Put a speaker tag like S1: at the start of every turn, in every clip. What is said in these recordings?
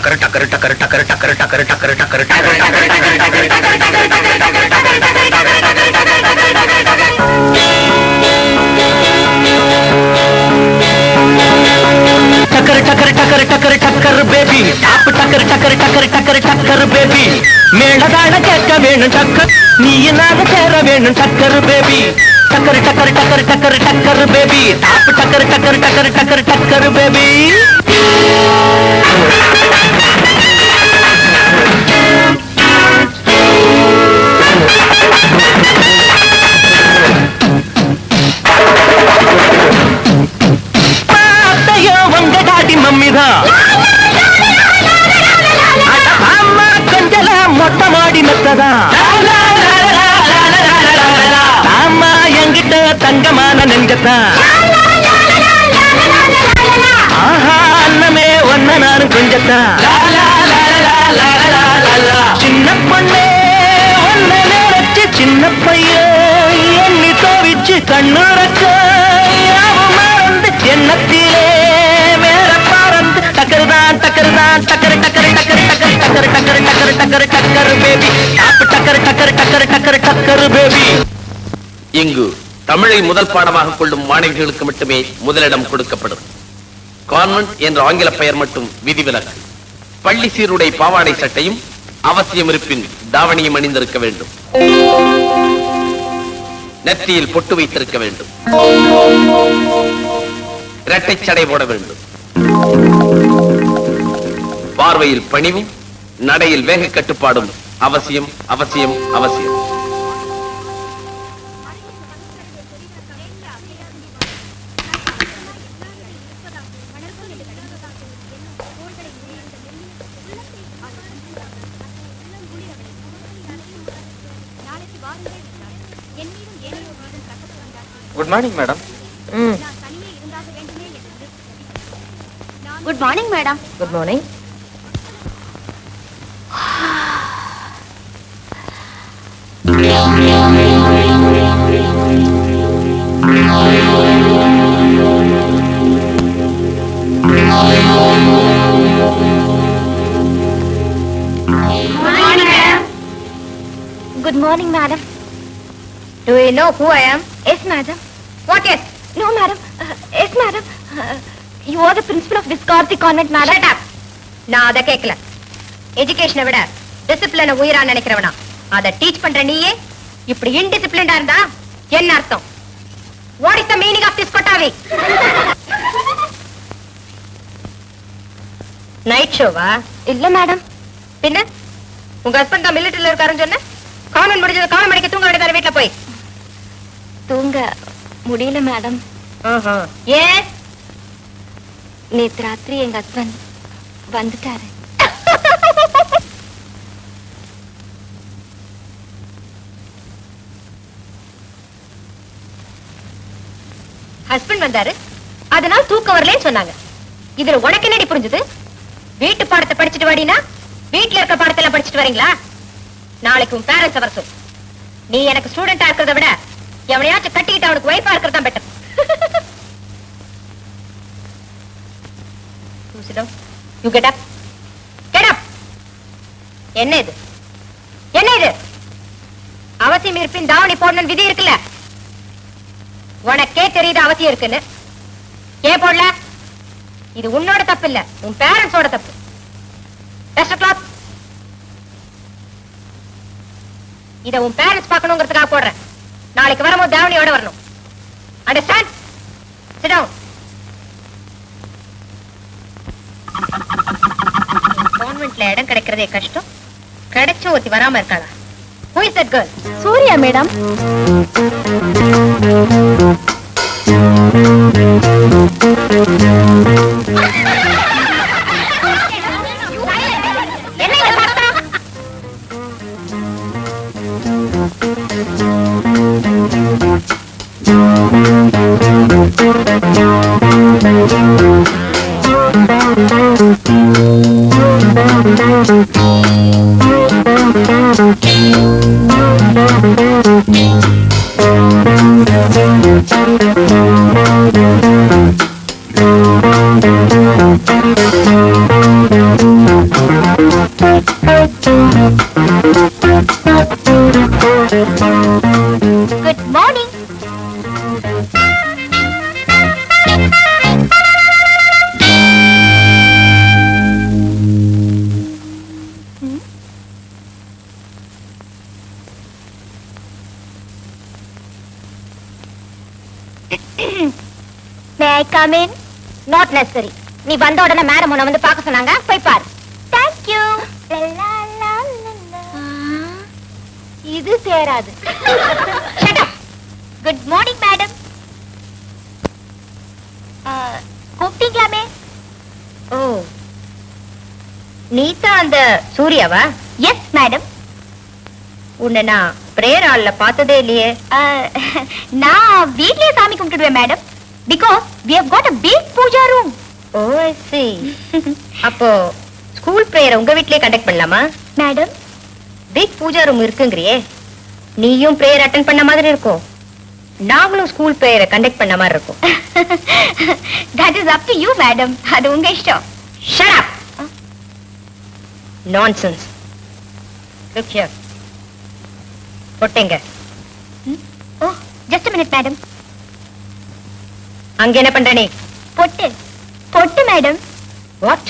S1: டக்கர் டக்கர் டக்கர் டக்கர் டக்கர் டக்கர் டக்கர் டக்கர் டக்கர் டக்கர் டக்கர் டக்கர் baby top டக்கர் டக்கர் டக்கர் டக்கர் டக்கர் baby மேளதாள கேட்க வேணும் டக்கர் நீ நாக சேர வேணும் டக்கர் பேபி டக்கர் டக்கர் டக்கர் டக்கர் டக்கர் பேபி டாப் டக்கர் டக்கர் டக்கர் டக்கர் டக்கர் பேபி மம்மிதான் அம்மா கொஞ்சல மொட்டை மாடி மெத்ததான் அம்மா என்கிட்ட தங்கமான நெஞ்சத்தான் ஆஹா அண்ணமே ஒன்ன நானும் கொஞ்சத்தான் சின்ன பொண்ணே ஒன்ன நினைச்சு சின்ன பையன் எண்ணி தோவிச்சு கண்ணுறக்க மறந்து எண்ணத்திலே இங்கு தமிழை முதல் பாடமாக கொள்ளும் மாணவிகளுக்கு மட்டுமே முதலிடம் கொடுக்கப்படும். கான்வென்ட் என்ற ஆங்கில பெயர் மட்டும் விதிவிலக்கு. பள்ளி சீருடை பாவாடை சட்டையும் அவசியம் இருப்பின் தாவணியும் அணிந்திருக்க வேண்டும். நெற்றியில் பொட்டு வைத்திருக்க வேண்டும். இரட்டை சடை போட வேண்டும். பார்வையில் பணிவும் நடையில் வேக கட்டுப்பாடும் அவசியம் அவசியம் அவசியம்.
S2: Good morning, madam.
S3: Good morning, madam.
S4: Good morning.
S3: Good morning, madam.
S4: Do you know who I am?
S3: Yes, madam.
S4: What yes?
S3: No, madam. Yes, madam. You are the principal of Viscarthy Convent, madam.
S4: Shut up. நான் அத கேக்கல. எஜுகேஷனை விட டிசிப்ளினை உயிரா நினைக்கிறவனா அத teach பண்ற நீயே இப்படி இன்டிசிப்ளின்டா இருந்தா என்ன அர்த்தம்? What is the meaning of this கொட்டாவி? நைட் ஷோவா?
S3: இல்ல மேடம்.
S4: பின்ன உங்க ஹஸ்பண்ட் தான் மிலிட்டரியில இருக்காருன்னு சொன்ன? காமன் முடிஞ்சது காலம் அடிக்க தூங்க வேண்டியதான வீட்டுல போய்?
S3: தூங்க முடியல மேடம்.
S4: ஏன்?
S3: நேத்து ராத்திரி எங்க ஹஸ்பண்ட் வந்துட்டாரு.
S4: ஹஸ்பண்ட் வந்தாரு அதனால தூக்கம் வரலன்னு சொன்னாங்க. இதுல உனக்கு என்னடி புரிஞ்சது? வீட்டு பாடத்தை படிச்சுட்டு வாடினா வீட்டுல இருக்க பாடத்தை படிச்சுட்டு வரீங்களா? நாளைக்கு உன் பேரண்ட்ஸ் வர சொல். நீ எனக்கு ஸ்டூடெண்டா இருக்கிறத விட எவனையாச்சும் கட்டிக்கிட்டு அவனுக்கு வைஃபா இருக்கிறது தான் better. You get up. Get up. என்ன இது? என்ன இது? அவசியம் இருப்பின் தாவணி போடணும் விதி இருக்குல்ல? உனக்கே தெரியுது அவசியம் இருக்குன்னு. ஏன் போடல? இது உன்னோட தப்பு இல்ல, உன் பேரண்ட்ஸோட தப்பு. Dust cloth. இத உன் பேரண்ட்ஸ் பார்க்கணுங்கிறதுக்காக போடுறேன். நாளைக்கு வரும்போது தாவணியோட வரணும். அண்டர்ஸ்டாண்ட்? Sit down. கான்வென்ட்ல இடம் கிடைக்கிறதே கஷ்டம். கிடைச்சும் ஒருத்தி வராம இருக்காளா? Who is that girl?
S3: Surya madam. I come in? Not necessary. நீ வந்த உடனே மேடம் உன்னை வந்து பார்க்க சொன்னாங்க, போய் பாரு. Thank you. இது சேராது. Good morning madam. கூப்பிட்டீங்களாமே?
S4: ஓ, நீ தான் அந்த சூர்யாவா?
S3: Yes madam.
S4: உன்னை நான் பிரேயர் ஹால்ல பார்த்ததே இல்லையே.
S3: நான் வீட்லயே சாமி கும்பிட்டுடுவேன் madam. Because we have got a big puja room.
S4: Oh, I see. அப்போ ஸ்கூல் பிரேயர் உங்க வீட்லயே கண்டக்ட் பண்ணலாமா?
S3: மேடம்,
S4: பிக் பூஜா ரூம் இருக்குங்கறியே, நீயும் பிரேயர் அட்டெண்ட் பண்ண மாதிரி இருக்கும், நாங்களும் ஸ்கூல் பிரேயரை கண்டக்ட் பண்ண மாதிரி இருக்கும்.
S3: that is up to you madam. அது உங்க இஷ்டம்.
S4: Shut up. Nonsense. Look here. பொட்டேங்க.
S3: Oh, just a minute madam.
S4: அங்க என்ன பண்ற நீ?
S3: பொட்டு பொட்டு மேடம்.
S4: What?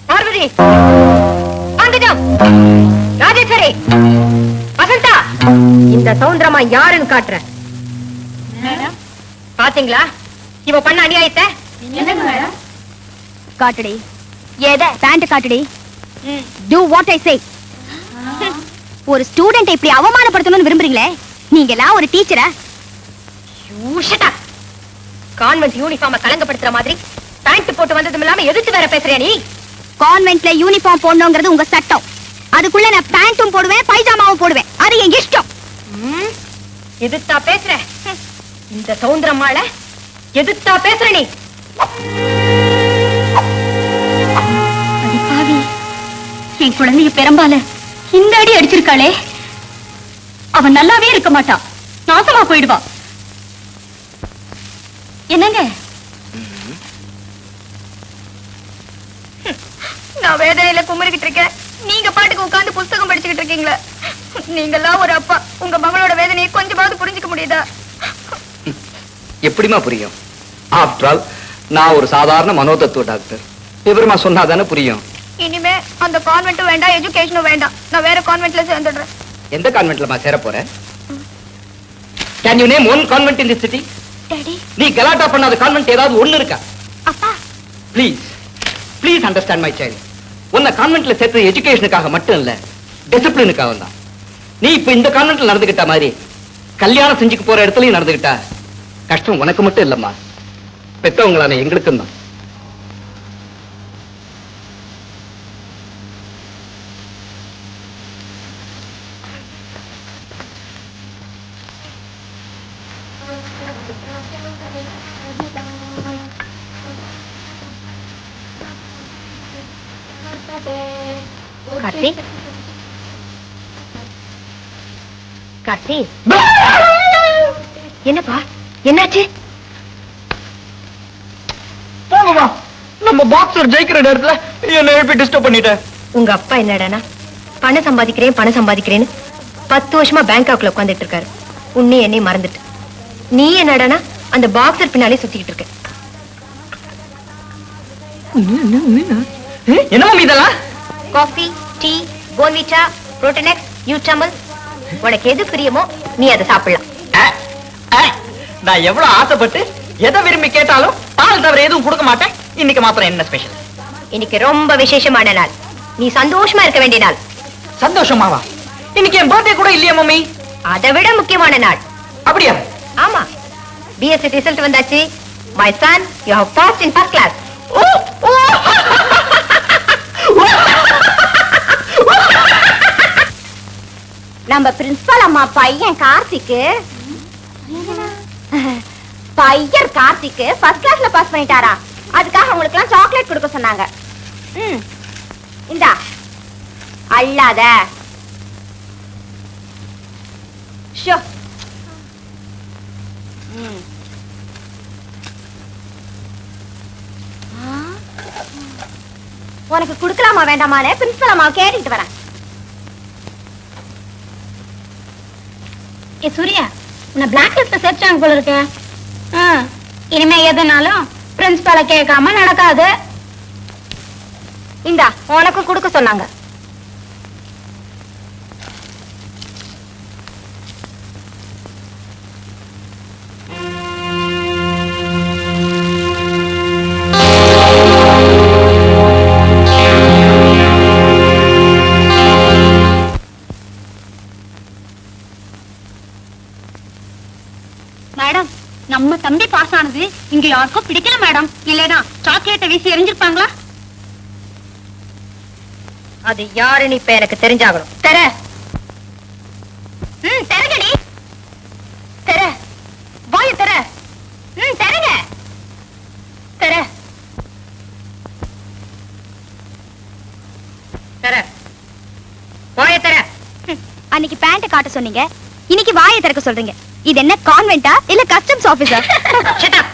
S4: பார்வதி, அங்கஜம், ராஜேஸ்வரி, வசந்தா, இந்த சௌந்தரமா யாருன்னு காட்டுறேன். பாத்தீங்களா இவ பண்ண அநியாயத்தை?
S3: காட்டுடி. எதை? பேண்ட் காட்டுடி. Do what I say. ஒரு ஸ்டூடெண்ட் இப்படி அவமானப்படுத்தணும்னு விரும்புறீங்களே, நீங்க எல்லாம் ஒரு டீச்சரா?
S4: You shut up. கான்வென்ட் யூனிஃபார்மை கலங்கப்படுத்துற மாதிரி பேண்ட் போட்டு வந்ததும் இல்லாம எதுக்கு வேற பேசுறியா நீ?
S3: கான்வென்ட்ல யூனிஃபார்ம் போடணுங்கிறது உங்க சட்டம். அதுக்குள்ள நான் பேண்ட்டும் போடுவேன், பைஜாமாவும் போடுவேன். அது என் இஷ்டம்.
S4: எதுத்தா பேசுற? இந்த சௌந்தரமால எதுத்தா பேசுற நீ?
S3: பாவி, என் குழந்தைய பெரும்பால இந்த அடி அடிச்சிருக்காளே, அவன் நல்லாவே இருக்க மாட்டான், நாசமா போயிடுவா. என்னங்க?
S4: நான் வேதனையில குமரிக்கிட்டு இருக்கேன், நீங்க பாட்டுக்கு உட்கார்ந்து புஸ்தகம் படிச்சுக்கிட்டு இருக்கீங்களா? நீங்கெல்லாம் ஒரு அப்பா, உங்க மகளோட வேதனையை கொஞ்சமாவது புரிஞ்சுக்க முடியுதா?
S2: எப்படிமா புரியும்? ஆஃப்டர் ஆல் நான் ஒரு சாதாரண மனோதத்துவ டாக்டர், விவரமா சொன்னாதானே புரியும்.
S4: இனிமே அந்த கான்வென்ட்டும் வேண்டாம், எஜுகேஷனும் வேண்டாம், நான் வேற கான்வென்ட்ல சேர்ந்துடுறேன்.
S2: எந்த கான்வென்ட்லமா சேர போற? Can you name one convent in the city?
S3: Daddy.
S2: நீ கலாட்டா பண்ணாத கான்வென்ட் ஏதாவது ஒண்ணு இருக்கா?
S3: அப்பா,
S2: please please understand my child. உன்னை கான்வென்ட்ல சேர்த்து எஜுகேஷனுக்காக மட்டும் இல்ல, டிசிப்ளினுக்காக தான். நீ இப்ப இந்த கான்வென்ட்ல நடந்துகிட்ட மாதிரி கல்யாணம் செஞ்சுக்கு போற இடத்துலயும் நடந்துகிட்டா கஷ்டம் உனக்கு மட்டும் இல்லம்மா, பெத்தவங்களான எங்களுக்கும் தான்.
S4: கார்த்தி, கார்த்தி, என்னப்பா என்னாச்சு?
S2: போங்கம்மா, நம்ம பாக்ஸர் ஜெயிக்கிற நேரத்துல என்ன எழுப்பி டிஸ்டர்ப் பண்ணிட்ட.
S4: உங்க அப்பா என்னடானா பணம் சம்பாதிக்கிறேன் பணம் சம்பாதிக்கிறேன்னு 10 வருஷமா பேங்காக்ல உட்கார்ந்துட்டு இருக்காரு. உன்னை என்னை மறந்துட்டு நீ என்னடானா அந்த பாக்ஸர் பின்னாலே சுத்திக்கிட்டு இருக்க.
S2: என்னமா இதெல்லாம்?
S4: காஃபி, டீ, போன்விட்டா, புரோட்டனெக்ஸ், நியூட்ரமல், உனக்கு எது பிரியமோ நீ அதை சாப்பிடலாம்.
S2: நான் எவ்வளவு ஆசைப்பட்டு எதை விரும்பி கேட்டாலும் பால் தவிர எதுவும் கொடுக்க மாட்டேன். இன்னைக்கு மாத்திரம் என்ன ஸ்பெஷல்?
S4: இன்னைக்கு ரொம்ப விசேஷமான நாள், நீ சந்தோஷமா இருக்க வேண்டிய நாள்.
S2: சந்தோஷமாவா? இன்னைக்கு என் பர்த்டே கூட இல்லையா மம்மி?
S4: அதை விட முக்கியமான நாள்.
S2: அப்படியா?
S4: ஆமா, பிஎஸ்சி ரிசல்ட் வந்தாச்சு. My son, you have passed in first class.
S3: நம்ம பிரின்சிபல் அம்மா பையன் கார்த்திக்கு ஃபர்ஸ்ட் கிளாஸ்ல பாஸ் பண்ணிட்டாரா, அதுக்காக உங்களுக்கு எல்லாம் சாக்லேட் கொடுக்க சொன்னாங்க. இந்தா, அல்லாத ஷோ. உனக்கு கொடுக்கலாமா வேண்டாமான்னு பிரின்சிபல் அம்மா கேட்டுட்டு வரேன். ஏ சூர்யா, உன்னை பிளாக் லிஸ்ட்ல சேர்த்தாங்க போல இருக்க. இனிமே எதுனாலும் பிரின்சிபால கேட்காம நடக்காது. இந்தா, உனக்கும் கொடுக்க சொன்னாங்க. ஆனது இங்க யாருக்கும் பிடிக்கல மேடம். இல்லைனா சாக்லேட்டை வீசி எரிஞ்சிருப்பாங்களா?
S4: அது யாருன்னு இப்ப எனக்கு தெரிஞ்சாகணும். தர தரங்கடி தர வாய தர தரங்க தர தர வாய தர.
S3: அன்னைக்கு பேண்ட் காட்ட சொன்னீங்க, இன்னைக்கு வாயை திறக்க சொல்றீங்க. இது என்ன கான்வென்ட்டா இல்ல கஸ்டம்ஸ் ஆபீஸா?
S4: Shut up.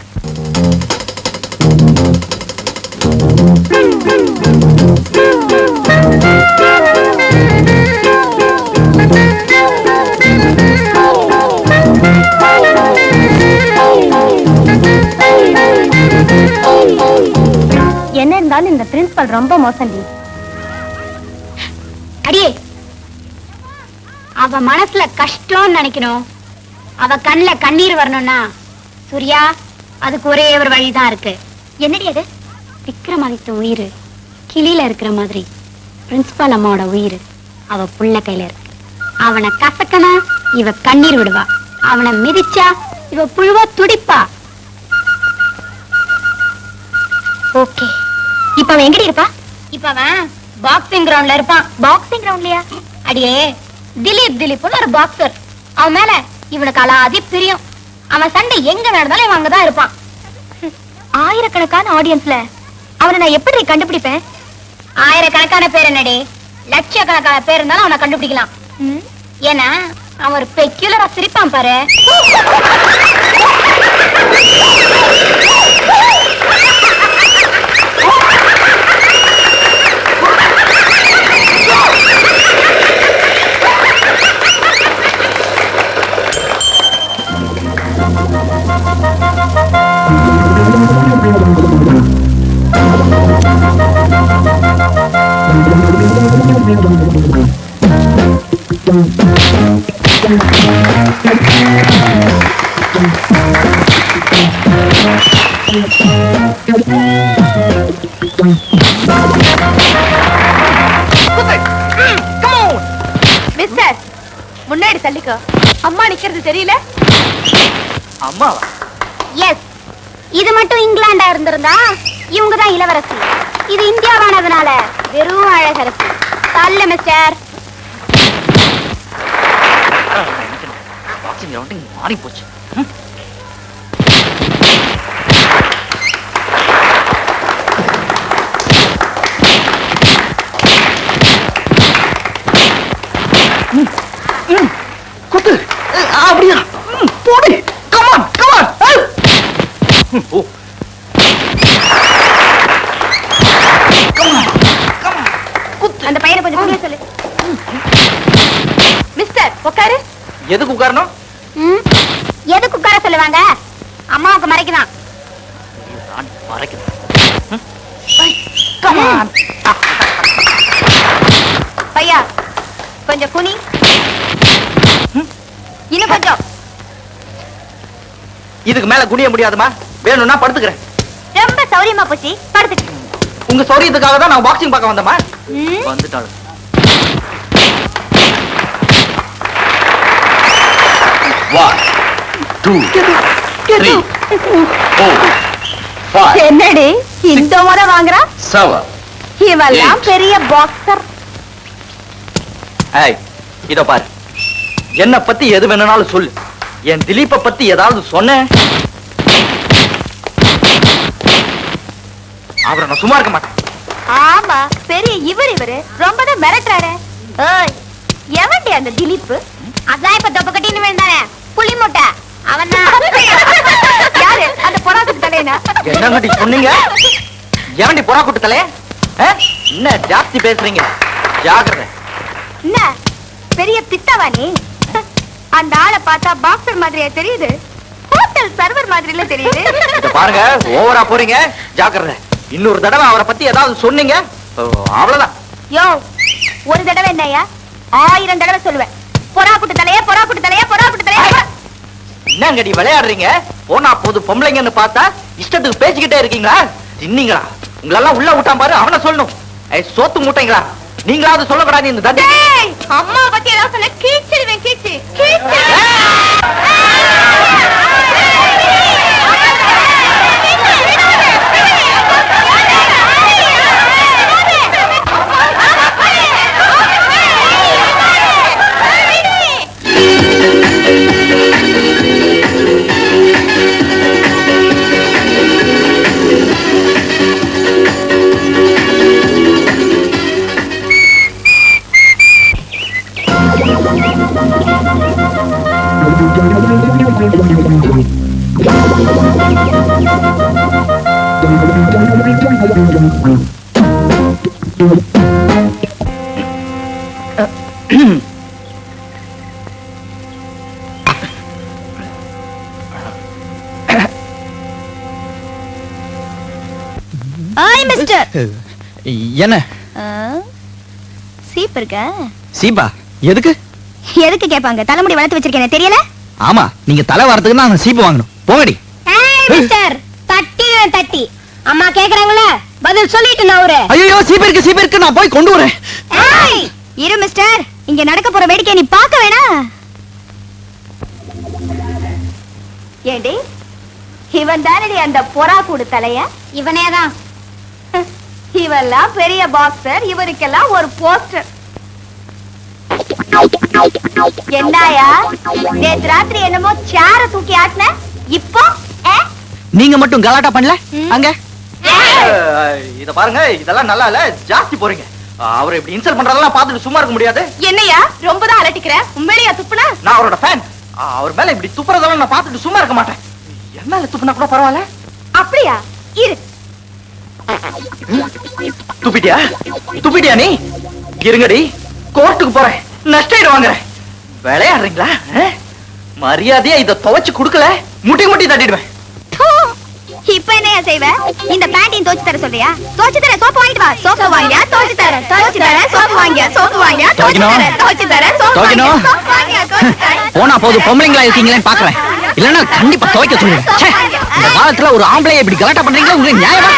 S3: என்ன இருந்தாலும் இந்த பிரின்சிபல் ரொம்ப மோசண்டி. அடியே, அவ மனசுல கஷ்டம்னு நினைக்கணும், அவ கண்ணுல கண்ணீர் வரணும்னா சூர்யா அதுக்கு ஒரே ஒரு வழிதான் இருக்கு. என்னடி அது? விக்ரமாதித்த உயிர் கிளியில இருக்கிற மாதிரி பிரின்சிபல் அம்மாவோட உயிர் அவ புள்ள கையில இருக்கு. அவனை கசக்கனா இவ கண்ணீர் விடுவா, அவனை மிதிச்சா இவ புழுவா துடிப்பா. ஓகே, இப்ப அவன் எங்கடி இருப்பா? இப்ப அவன் பாக்ஸிங் கிரவுண்ட்ல இருப்பான். பாக்ஸிங் கிரவுண்ட்லயா? அடியே, திலீப்னு ஒரு பாக்ஸர், அவன் மேல இவனுக்கு அலாதி பிரியம். அவன் சண்டை எங்க நடந்தாலும் இவன் அங்கதான் இருப்பான். ஆயிரக்கணக்கான ஆடியன்ஸ்ல அவனை நான் எப்படி கண்டுபிடிப்பேன்? ஆயிரக்கணக்கான பேர் என்னடி, லட்சக்கணக்கான பேர் இருந்தாலும் அவனை கண்டுபிடிக்கலாம். ஏன்னா அவன் ஒரு பெக்யூலரா சிரிப்பான் பாரு. மிஸ்டர், முன்னாடி தள்ளிக்கோ. அம்மா நிக்கிறது தெரியல?
S2: அம்மாவா?
S3: எஸ், இது மட்டும் இங்கிலாண்டா இருந்திருந்தா இவங்கதான் இளவரசி. இது இந்தியாவானதுனால வெறும் அழகரசி. தள்ளு மிஸ்டர்.
S2: மாறி போச்சு. குத்து அப்படியா? போடு. Come on come on.
S3: அந்த பையனை கொஞ்சம் புரிய சொல்லு. மிஸ்டர், உட்காரு.
S2: எதுக்கு உட்காரணும்?
S3: எதுக்கு உட்கார சொல்லுவாங்க? அம்மாவுக்கு மறைக்குதான். பையா, கொஞ்சம் குனி. இன்னும் கொஞ்சம்.
S2: இதுக்கு மேல குனிய முடியாதுமா, வேணும்னா படுத்துக்கிறேன்.
S3: ரொம்ப சௌரியமா போச்சு, படுத்துக்க.
S2: உங்க சௌரியத்துக்காக தான் நான் பாக்ஸிங் பார்க்க வந்தேமா. வந்துட்டாளு.
S3: என்னடி இந்த முறை வாங்குறா? இவெல்லாம் பெரிய பாக்ஸர்.
S2: இத பாரு, என்ன பத்தி எது வேணும்னாலும் சொல்லு. என் திலீப்ப பத்தி ஏதாவது சொன்ன அவரை நான் சும்மா இருக்க மாட்டேன்.
S3: ஆமா, பெரிய இவரு ரொம்பதான் மிரட்டுறாரு. எவன்டி அந்த திலீப்? அதான் இப்ப தொப்ப கட்டின்னு விழுந்தானே, புலி மூட்டை. அவன் யாரு? அந்த பொறாக்குட்டு தலையனா?
S2: என்னங்கடி சொன்னீங்க? எவன்டி பொறாக்குட்டு தலைய? என்ன ஜாஸ்தி பேசுறீங்க, ஜாக்கிரதை.
S3: என்ன பெரிய பித்தவா நீ? அந்த ஆளை பார்த்தா பாக்ஸர் மாதிரியா தெரியுது, ஹோட்டல் சர்வர் மாதிரில தெரியுது.
S2: பாருங்க, ஓவரா போறீங்க, ஜாக்கிரதை. இன்னொரு தடவை அவரை பத்தி ஏதாவது சொன்னீங்க அவ்வளவுதான்.
S3: யோ, ஒரு தடவை என்னையா 1000 தடவை சொல்லுவேன். பொறாக்குட்டு தலையே, பொறாக்குட்டு தலையே, பொறாக்குட்டு தலையே.
S2: என்னங்கடி விளையாடுறீங்க? போனா போது பொம்பளைங்கன்னு பார்த்தா இஷ்டத்துக்கு பேசிக்கிட்டே இருக்கீங்களா? தின்னீங்களா? உங்களெல்லாம் உள்ள விட்டான் பாரு, அவனை சொல்லணும். சோத்து மூட்டைங்களா? நீங்களாவது சொல்லக்கூடாது. இந்த தந்தை
S3: அம்மா பத்தி ஏதாவது சொன்ன கீச்சிடுவேன். கீச்சு
S2: என்ன
S3: சீப் இருக்க?
S2: சீபா எதுக்கு?
S3: எதுக்கு கேட்பாங்க? தலைமுடி வளர்த்து வச்சிருக்கேன் தெரியல?
S2: ஆமா, நீங்க தலை வாரத்துக்கு நான் சீப்பு வாங்கணும். போங்கடி.
S3: மிஸ்டர் தட்டி அம்மா கேக்குறாங்களே பதில் சொல்லிட்டு நான் ஒரு
S2: ஐயோ சீப்பு இருக்கு நான் போய் கொண்டு வரேன்.
S3: இரு மிஸ்டர், இங்க நடக்க போற வேடிக்கை நீ பார்க்க வேணா. ஏண்டி இவன் தானடி அந்த பொறா கூடு தலைய? இவனேதான். இவெல்லாம் பெரிய பாக்ஸர், இவருக்கெல்லாம் ஒரு போஸ்டர். என்னையா நேத்து ராத்திரி என்னமோ சேர தூக்கி ஆட்டின, இப்போ
S2: நீங்க மட்டும் கலாட்டா பண்ணல அங்க. இத பாருங்க, இதெல்லாம் நல்லா இல்ல, ஜாஸ்தி போறீங்க. அவரை இப்படி இன்சல்ட் பண்றதெல்லாம் பார்த்துட்டு சும்மா இருக்க முடியாது.
S3: என்னையா ரொம்ப தான் அலட்டிக்கிற? உண்மையிலேயா துப்புனா?
S2: நான் அவரோட ஃபேன். அவர் மேல இப்படி துப்புறதெல்லாம் நான் பார்த்துட்டு சும்மா இருக்க மாட்டேன். என் மேல துப்புனா கூட பரவாயில்ல.
S3: அப்படியா? இரு.
S2: துப்பிட்டியா நீ? இருங்கடி, கோர்ட்டுக்கு போறேன், நஷ்டம் வாங்குறேன். விளையாடுறீங்களா? மரியாதையா இத துவைச்சு குடுக்கல முட்டி தட்டிடுவேன்.
S3: இப்ப என்னையா செய்வ? இந்த பேண்டையும் தோச்சு தர சொல்றியா? தோச்சு தர சோப்பு வாங்கிட்டு வா. சோப்பு வாங்கியா தோச்சு தர சோப்பு வாங்கியா தோச்சு தர சோப்பு வாங்கியா.
S2: போனா போது பொம்பளைங்களா இருக்கீங்களேன்னு பாக்குறேன். இல்லன்னா கண்டிப்பா துவைக்க சொல்லுங்க. இந்த காலத்துல ஒரு ஆம்பளைய இப்படி கலாட்டா பண்றீங்களா? உங்களுக்கு நியாயமா?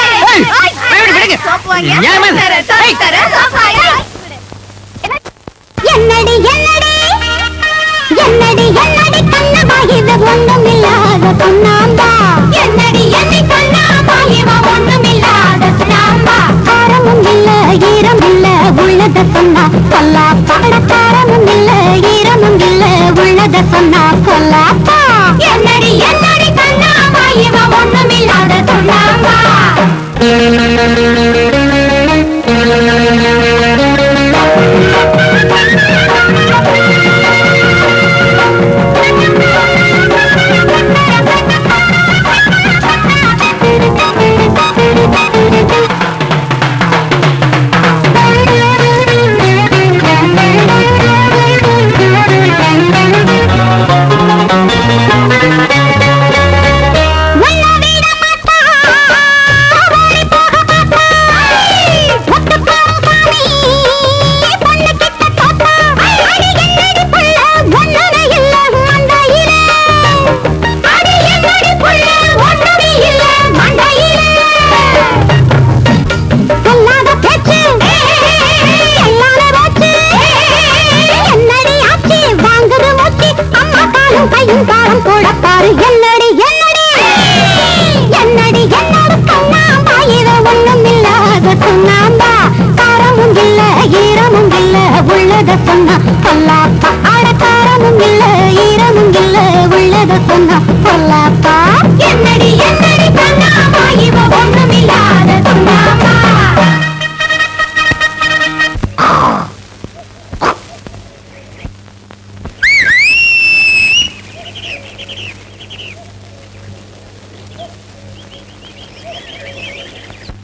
S2: நியாயமா?
S3: என்னடி கண்ணமா இது ஒண்ணுமில்லாத சுண்ணாம்பா. என்னடி கண்ணமா இவ ஒண்ணுமில்லாத சுண்ணாம்பா. காரமும் இல்ல ஈரம் இல்ல உள்ளத சொன்னா கொல்லாப்பா. காரமும் இல்ல ஈரமும் இல்ல உள்ளத சொன்னா கொல்லாப்பா. என்னடி கண்ணமா இவ ஒண்ணுமில்லாத சுண்ணாம்பா.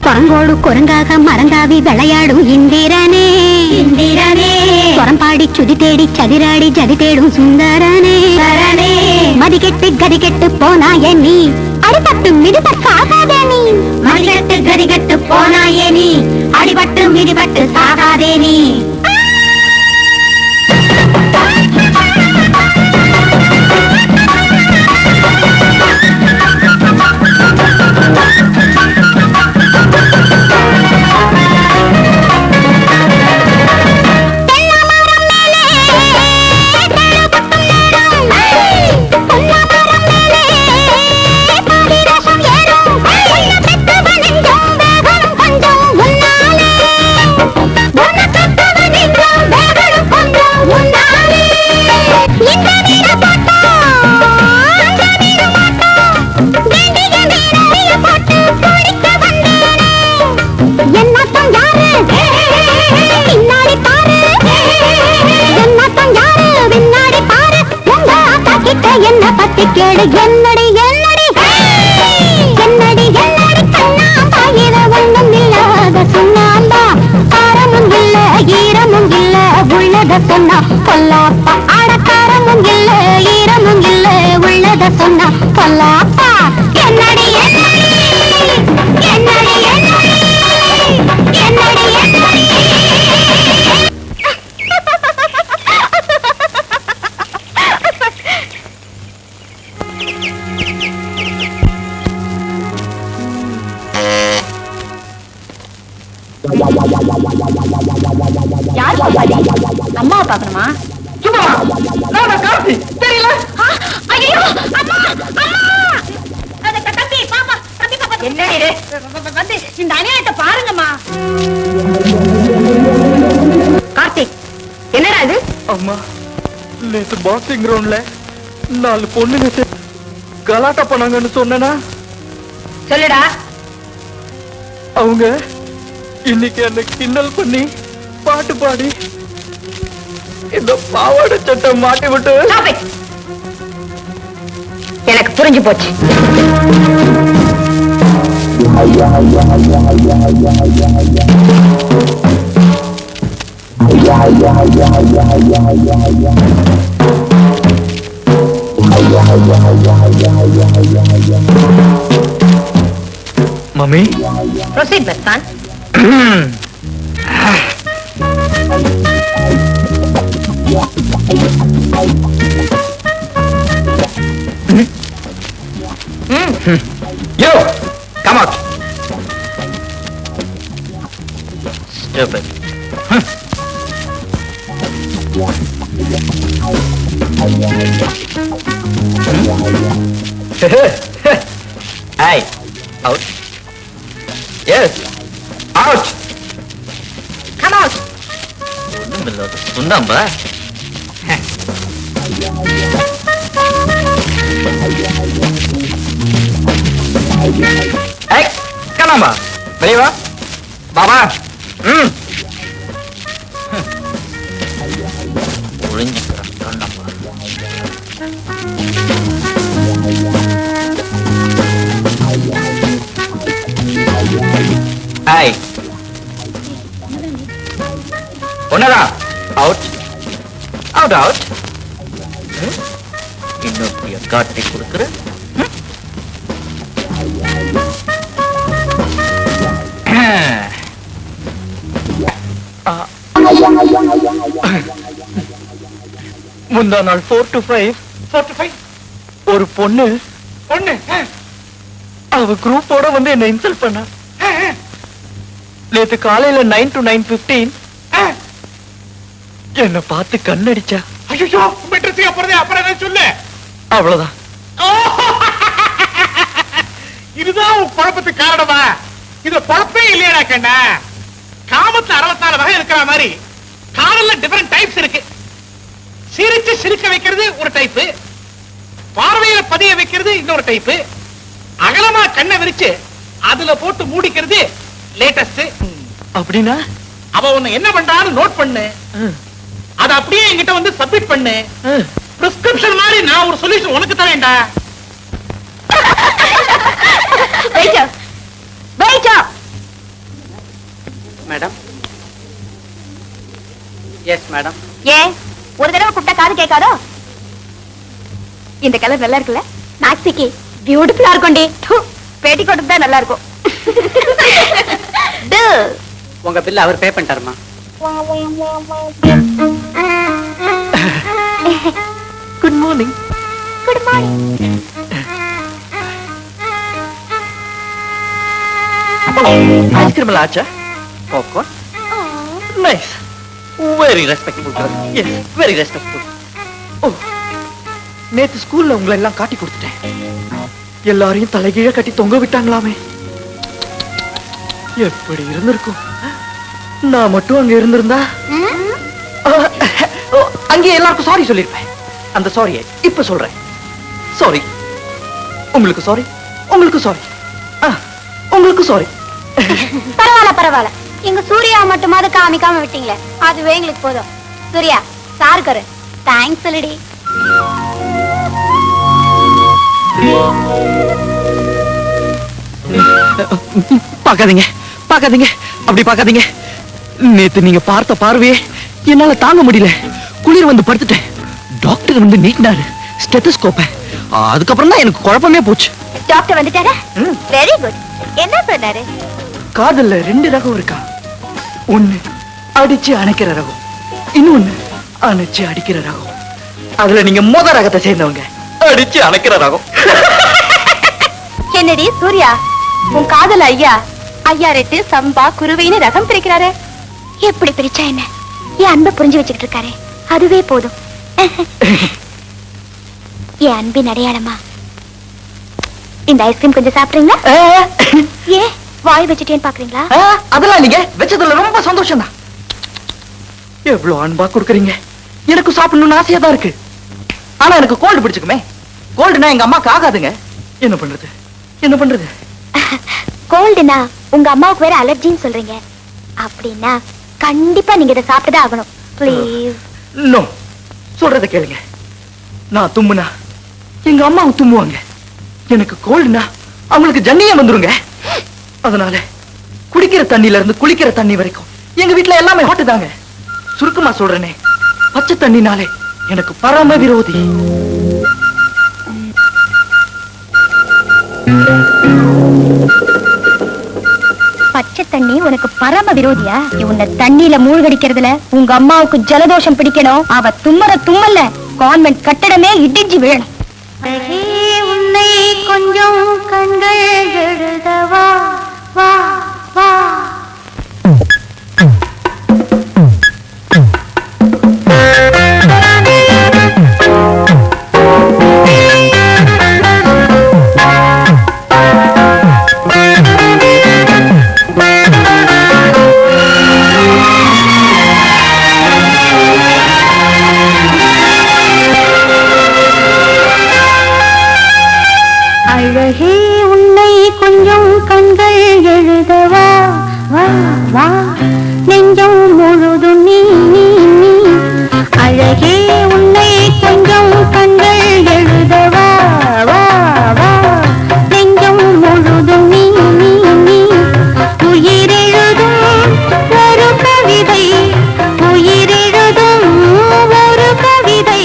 S3: குரங்கோடு குரங்காக மரங்காவி விளையாடும் இந்திரனே புறம்பாடி சுதி தேடி சதிராடி ஜதி தேடும் சுந்தரனே மதிக்கெட்டு கதிகெட்டு போனாயே நீ அடிபட்டு மிதிபட்டு சாகாதே நீ. மதிக்கெட்டு கதிகெட்டு போனாயே நீ அடிபட்டு மிதிபட்டு சாகாதே நீ. என்ன பத்தி கேடு. என்னடி கண்ணா பாயிர ஒண்ணும் இல்லாத உள்ளத சொன்னா பொல்லாப்பா ஆடக்காரமும் இல்ல ஈரமும் இல்ல உள்ளத சொன்னா பொல்லாப்பா என்னடி என்னடி என்னடி என்னடி என்னடி என்னடி யார் பாப்பாடி அம்மாவை பார்க்கணுமா
S2: தெரியல
S3: ஐயோ அம்மா அம்மா தம்பி பாப்பா தம்பி பாப்பா என்னடி வந்து இந்த அநியாயத்தை பாருங்கம்மா
S4: கார்த்திக் என்னடா இது?
S1: அம்மா நேத்து பாக்ஸிங் கிரவுண்ட்ல 4 பொண்ணுங்க கலாட்டா பண்ணாங்கன்னு சொன்னா
S4: சொல்லுடா.
S1: அவங்க இன்னைக்கு என்ன கிண்டல் பண்ணி பாட்டு பாடி இந்த பாவாடை சட்டை மாட்டி விட்டு
S4: Stop it. எனக்கு புரிஞ்சு போச்சு.
S1: Mummy
S4: Proceed, Mastan.
S2: Yo, come out.
S1: Stupid.
S2: Hey, out. Yes, out.
S4: Come out.
S1: சுண்ணாம்பா
S2: Hey, come on, வெளிய வா. பாபா.
S1: ஒளிஞ்சுக்கிறேன் சுண்ணாம்பா
S2: Hey. ஒன்னதான். Out. Out, out.
S1: இன்னொரு காட்டி கொடுக்குறேன் முந்தா நாள் 4 to 5 ஒரு பொண்ணு அவ குரூப்போட வந்து என்ன இன்சல்ட் பண்ணா நேத்து காலையில 9 to 9:15 என்ன பார்த்து கண்ணடிச்சா
S5: ஐயோ மெட்ரிசியா போறதே அப்புறம் என்ன சொல்லு
S1: அவ்வளவுதான்
S5: இதுதான் உன் குழப்பத்துக்கு காரணமா இது குழப்பே இல்லையடா கண்ணா காமத்துல 64 வகை இருக்கிற மாதிரி காதல்ல டிஃபரெண்ட் டைப்ஸ் இருக்கு சிரிச்சு சிரிக்க வைக்கிறது ஒரு டைப் பார்வையில பதிய வைக்கிறது இன்னொரு டைப் அகலமா கண்ணை விரிச்சு அதுல போட்டு மூடிக்கிறது லேட்டஸ்ட்
S1: அப்படின்னா
S5: அவ உன்னை என்ன பண்றான்னு நோட் பண்ணு அத அப்படியே என்கிட்ட வந்து சப்மிட் பண்ணு பிரிஸ்கிரிப்ஷன் மாதிரி நான் ஒரு சொல்யூஷன் உனக்கு தரேன்டா
S2: மேடம். Yes madam.
S3: ஏன் ஒரு தடவை கூப்பிட்டா காது கேட்காதோ இந்த கலர் நல்லா இருக்குல்ல நாக்ஸிக்கு பியூட்டிஃபுல்லா இருக்கும்டி பேட்டி கொண்டு தான் நல்லா இருக்கும்
S2: உங்க பில்ல அவர் பே பண்ணிட்டாருமா.
S1: Good morning
S3: good morning
S1: ice cream எல்லாம் ஆச்சா popcorn nice very respectful yes very respectful oh நேத்து ஸ்கூல்ல உங்களை எல்லாம் காட்டி கொடுத்துட்டேன் எல்லாரையும் தலைகீழ கட்டி தொங்க விட்டாங்களாமே எப்படி இருந்திருக்கும் நான் மட்டும் அங்க இருந்திருந்தா அங்கே எல்லாருக்கும் சாரி சொல்லிருப்பேன் அந்த சாரியை இப்ப சொல்றேன் சாரி உங்களுக்கு சாரி உங்களுக்கு சாரி உங்களுக்கு சாரி
S3: பரவாயில்ல பரவாயில்ல எங்க சூர்யா மட்டுமாவது காமிக்காம விட்டீங்களே அதுவே எங்களுக்கு போதும் சூர்யா சாருக்கரு தேங்க்ஸ் சொல்லுடி
S1: பாக்காதீங்க பாக்காதீங்க அப்படி பாக்காதீங்க நேத்து நீங்க பார்த்த பார்வையே என்னால தாங்க முடியல, குளிர் வந்து படுத்துட்டேன். டாக்டர் வந்து நீட்டினாரு ஸ்டெத்தஸ்கோப்ப. அதுக்கப்புறம் தான் எனக்கு குழப்பமே போச்சு.
S3: டாக்டர் வந்துட்டாரா? Very good. என்ன சொன்னாரு?
S1: காதல்ல 2 ரகம் இருக்கா. ஒண்ணு அடிச்சு அணைக்கிற ரகம், இன்னொன்னு அணைச்சு அடிக்கிற ரகம். அதுல நீங்க மொத ரகத்தை சேர்ந்தவங்க, அடிச்சு அணைக்கிற ரகம்.
S3: என்னடி சூர்யா, உன் காதல் ஐயா ரெட்டு சம்பா குருவைன்னு ரகம் பிரிக்கிறாரு. எப்படி பிரிச்சா என்ன, என் அன்பை புரிஞ்சு வச்சுக்கிட்டு இருக்காரு, அதுவே போதும். என் அன்பின் அடையாளமா இந்த ஐஸ்கிரீம் கொஞ்சம் சாப்பிடுறீங்களா? ஏ வாய் வச்சுட்டேன்னு பாக்குறீங்களா?
S1: அதெல்லாம் நீங்க வச்சதுல ரொம்ப சந்தோஷம் தான். எவ்வளவு அன்பா கொடுக்குறீங்க. எனக்கு சாப்பிடணும்னு ஆசையா தான் இருக்கு. ஆனா எனக்கு கோல்டு பிடிச்சுக்குமே. கோல்டுனா எங்க அம்மாக்கு ஆகாதுங்க. என்ன பண்றது என்ன பண்றது?
S3: கோல்டுனா உங்க அம்மாவுக்கு வேற அலர்ஜின்னு சொல்றீங்க. அப்படின்னா கண்டிப்பா நீங்க இதை சாப்பிட்டுதான் ஆகணும். ப்ளீஸ்.
S1: நோ, சொல்றத கேளுங்க. நான் தும்முனா எங்க அம்மாவும் தும்முவாங்க. எனக்கு கோல்டுனா அவங்களுக்கு ஜன்னியே வந்துருங்க. அதனால குடிக்கிற தண்ணில இருந்து குளிக்கிற தண்ணி வரைக்கும் எங்க வீட்டுல எல்லாமே ஹாட் தாங்க. சுருக்கமா சொல்றேனே, பச்சை தண்ணினாலே எனக்கு பரம விரோதி.
S3: பச்சை தண்ணி உனக்கு பரம விரோதியா? உன்னை தண்ணியில மூழ்கடிக்கிறதுல உங்க அம்மாவுக்கு ஜலதோஷம் பிடிக்கணும். அவ தும்மற தும்மல்ல கான்வென்ட் கட்டடமே இடிஞ்சு விழணும். உன்னை கொஞ்சம் கண்கள் எழுதவா வா வா. அழகே உன்னை கொஞ்சம் கண்கள் எழுதவா வா வா, நெஞ்சம் முழுதும் நீ நீ நீ. அழகே உன்னை கொஞ்சம் கண்கள் எழுதவா வா வா, நெஞ்சம் முழுதும் நீ நீ நீ. உயிரெழுதும் ஒரு கவிதை, உயிரெழுதும் ஒரு கவிதை,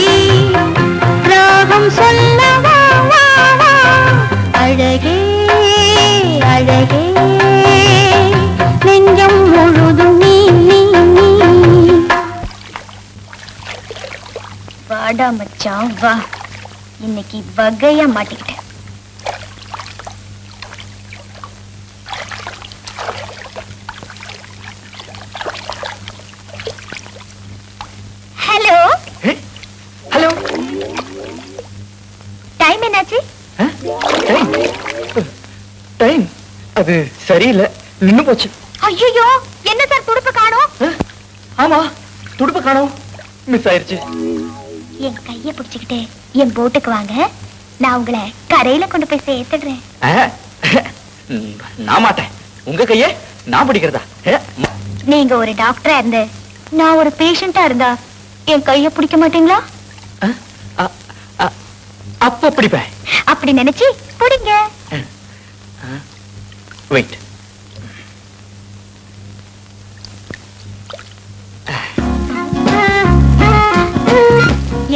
S3: ராகம் சொல்லவா வா வா. அழகே அழகே நெஞ்சம் முழுதும் நீ நீ நீ. வாடா மச்சான் வா, இன்னைக்கு வகையா மாட்டிக்கிட்டேன். ஹலோ
S1: ஹலோ,
S3: டைம் என்னாச்சு?
S1: டைம் அது சரியில்லை, நின்னு போச்சு.
S3: ஐயோ, என்ன சார் துடுப்பு காணோம்?
S1: ஆமா, துடுப்பு காணோம், மிஸ் ஆயிருச்சு.
S3: என் கைய பிடிச்சுக்கிட்டு என் போட்டுக்கு வாங்க, நான் உங்களை கரையில கொண்டு போய் சேர்த்துடுறேன்.
S1: நான் மாட்டேன். உங்க கைய நான் பிடிக்கிறதா?
S3: நீங்க ஒரு டாக்டரா இருந்து நான் ஒரு பேஷண்டா இருந்தா என் கைய பிடிக்க மாட்டீங்களா?
S1: அப்ப பிடிப்பேன்.
S3: அப்படி நினைச்சு பிடிங்க.
S1: வெயிட்.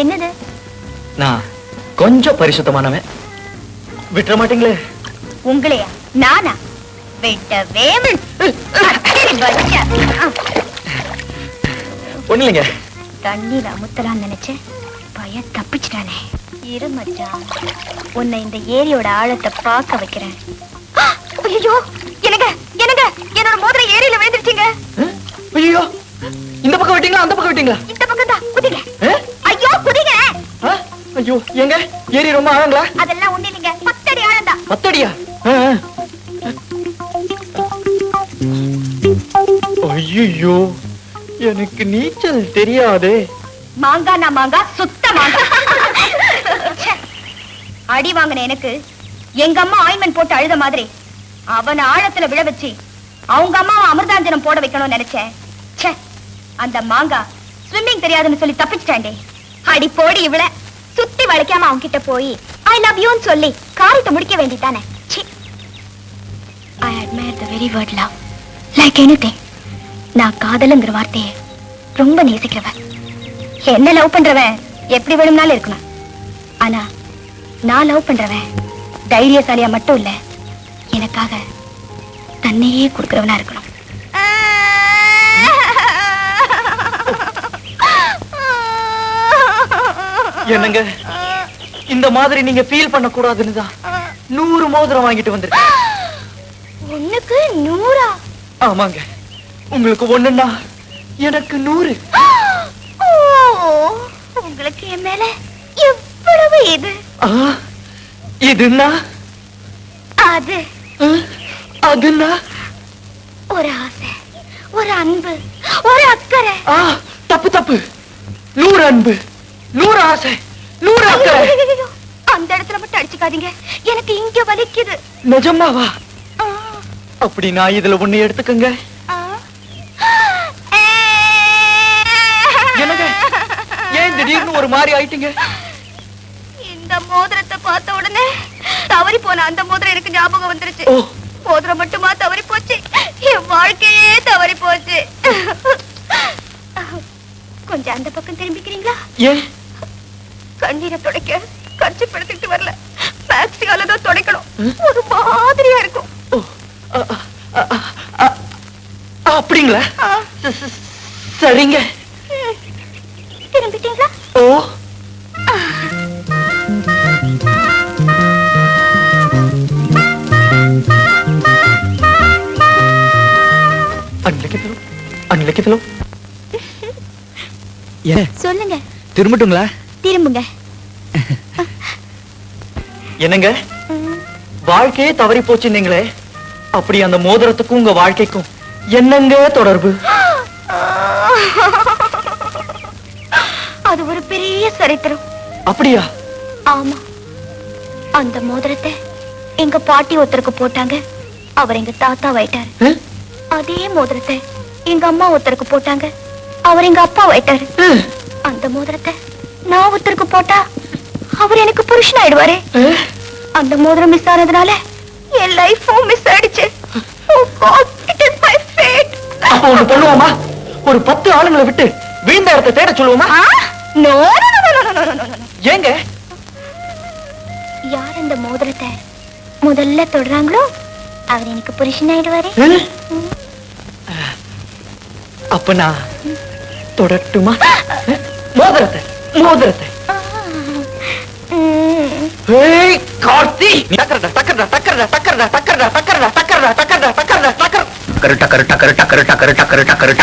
S3: என்னது?
S1: நான் கொஞ்சம் பரிசுத்தமானவன், விட்டுற மாட்டீங்களே?
S3: உங்களையா? நானா? விட்டவே
S1: ஒண்ணு இல்லைங்க.
S3: தண்ணியில அமுத்தலான்னு நினைச்சேன், பையன் தப்பிச்சிட்டானே. இரு மச்சான், உன்னை இந்த ஏரியோட ஆழத்தை பார்க்க வைக்கிறேன். ஐயோ, எனக்கு எனக்கு என்னோட மோதிரம் ஏரியில விழுந்துருச்சுங்க.
S1: ஐயோ, இந்த பக்கம் விட்டீங்களா அந்த பக்கம் விட்டீங்களா?
S3: இந்த பக்கம் தான். குதிங்க. ஐயோ குதிங்க.
S1: ஐயோ, எங்க ஏரி ரொம்ப ஆழங்களா?
S3: அதெல்லாம் ஒண்ணு இல்லைங்க, 10 அடி ஆழம்தான்.
S1: 10 அடியா? ஐயோ, எனக்கு நீச்சல் தெரியாதே.
S3: மாங்கா நான் மாங்கா, சுத்த மாங்கா. அடி வாங்கின எனக்கு எங்க அம்மா ஆயின்மெண்ட் போட்டு அழுத மாதிரி அவனை ஆழத்துல விழ வச்சு அவங்க அம்மாவை அமிர்தாஞ்சனம் போட வைக்கணும்னு நினைச்சேன். அந்த மாங்கா ஸ்விம்மிங் தெரியாதுன்னு சொல்லி தப்பிச்சிட்டாண்டே. அடி போடி, இவள சுத்தி வளைக்காம அவங்க கிட்ட போய் ஐ லவ் யூன்னு சொல்லி காரியத்தை முடிக்க வேண்டியதானே. I admire the very word love. Like anything. நான் காதலுங்கிற வார்த்தையை ரொம்ப நேசிக்கிறவன். என்ன லவ் பண்றவன் எப்படி வேணும்னாலும் இருக்கணும். ஆனா நான் லவ் பண்றவன் தைரியசாலியா மட்டும் இல்ல, எனக்காக தன்னையே கொடுக்கறவனா இருக்கணும்.
S1: என்னங்க இந்த மாதிரி நீங்க ஃபீல் பண்ண கூடாதுன்னு தான் 100 மோதிரம் வாங்கிட்டு வந்திருக்கேன்.
S3: ஒண்ணுக்கு 100?
S1: ஆமாங்க, உங்களுக்கு ஒண்ணுன்னா எனக்கு 100.
S3: உங்களுக்கு என் மேல எவ்வளவு இது?
S1: இதுன்னா
S3: அது
S1: அதுன்னா
S3: ஒரு ஆசை, ஒரு அன்பு, ஒரு அக்கறை.
S1: தப்பு தப்பு. 100 அன்பு, 100 ஆசை, 100 அக்கறை.
S3: அந்த இடத்துல மட்டும் அடிச்சுக்காதீங்க, எனக்கு இங்க வலிக்குது.
S1: நிஜமாவா? அப்படி நான் இதுல ஒண்ணு எடுத்துக்கங்க. என்னங்க ஏன் திடீர்னு ஒரு மாதிரி ஆயிட்டீங்க?
S3: இந்த மோதிரத்தை பார்த்த உடனே தவறி போன அந்த மோதிரம் எனக்கு ஞாபகம் வந்துருச்சு. மோதிரம் மட்டுமா தவறி போச்சு, என் வாழ்க்கையே தவறி போச்சு. கொஞ்சம் அந்த பக்கம் திரும்பிக்கிறீங்களா?
S1: ஏன்?
S3: கண்ணீரை துடைக்க கட்சி படுத்திட்டு வரல, மேக்ஸியால தான் துடைக்கணும். ஒரு மாதிரியா இருக்கும்.
S1: அப்படிங்களா? சரிங்க.
S3: திரும்பிட்டீங்களா? சொல்லுங்க.
S1: திரும்பட்டுங்களா?
S3: திரும்புங்க.
S1: என்னங்க வாழ்க்கையே தவறி போச்சுன்னீங்களே, அப்படி அந்த மோதிரத்துக்கும் உங்க வாழ்க்கைக்கும் என்னங்க தொடர்பு?
S3: அது ஒரு பெரிய சரித்திரம்.
S1: அப்படியா?
S3: ஆமா, அந்த மோதிரத்தை எங்க பாட்டி ஒருத்தருக்கு போட்டாங்க, அவர் எங்க தாத்தா வைட்டாரு. அதே மோதிரத்தை எங்க அம்மா ஒருத்தருக்கு போட்டாங்க, அவர் எங்க அப்பா வைட்டாரு. அந்த மோதிரத்தை நான் ஒருத்தருக்கு போட்டா அவர் எனக்கு புருஷன் ஆயிடுவாரு. அந்த மோதிரம் மிஸ் ஆனதுனால என் லைஃபும் மிஸ் ஆயிடுச்சு.
S1: அப்ப ஒண்ணு பண்ணுவோமா? ஒரு 10 ஆளுங்களை விட்டு வீழ்ந்த இடத்தை தேட சொல்லுவோமா? ஏங்க?
S3: யார் அந்த மோதிரத்தை முதல்ல தொடுறாங்களோ அவர் எனக்கு புருஷன் ஆயிடுவாரு.
S1: அப்ப நான் தொடட்டுமா? மோதிரத்தை மோதிரத்தை. ஏய் கார்த்தி, டக்கரடா டக்கரடா டக்கரடா டக்கரடா டக்கரடா டக்கரடா டக்கரடா டக்கரடா டக்கரடா டக்கர் டக்கர் டக்கர் டக்கர் டக்கர் டக்கர் டக்கர்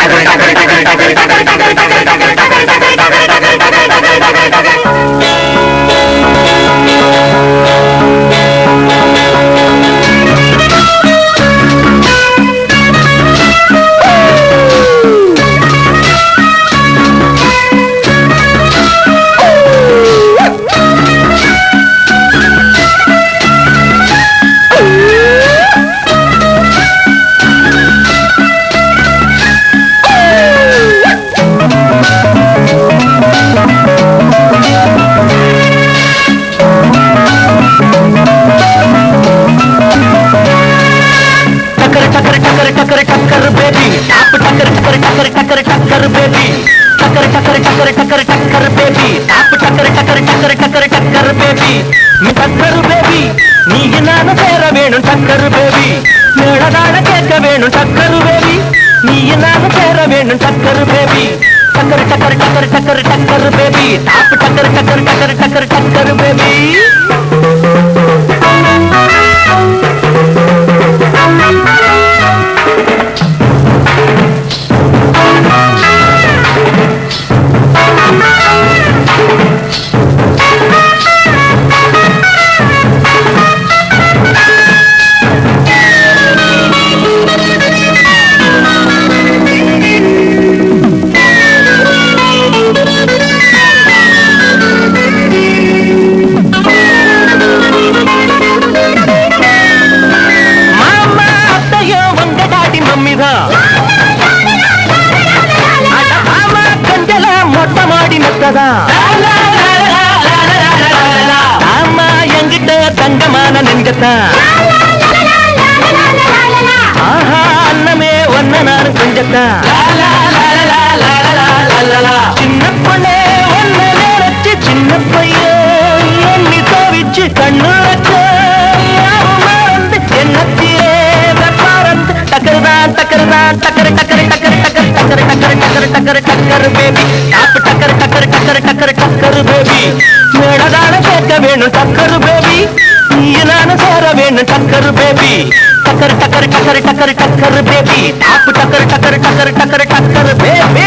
S1: அன்னமே ஒன்ன நானும் கொஞ்சத்தான் டக்கர் டக்கர் டக்கர் பேபி டாப் டக்கர் டக்கர் டக்கர் டக்கர் டக்கர் பேபி மேடதான கேட்க வேணும் டக்கர் பேபி நீ நானும் சேர வேணும் டக்கர் பேபி டக்கர் டக்கர் டக்கர் டக்கர் டக்கர் பேபி டாப் டக்கர் டக்கர் டக்கர் டக்கர் டக்கர் பேபி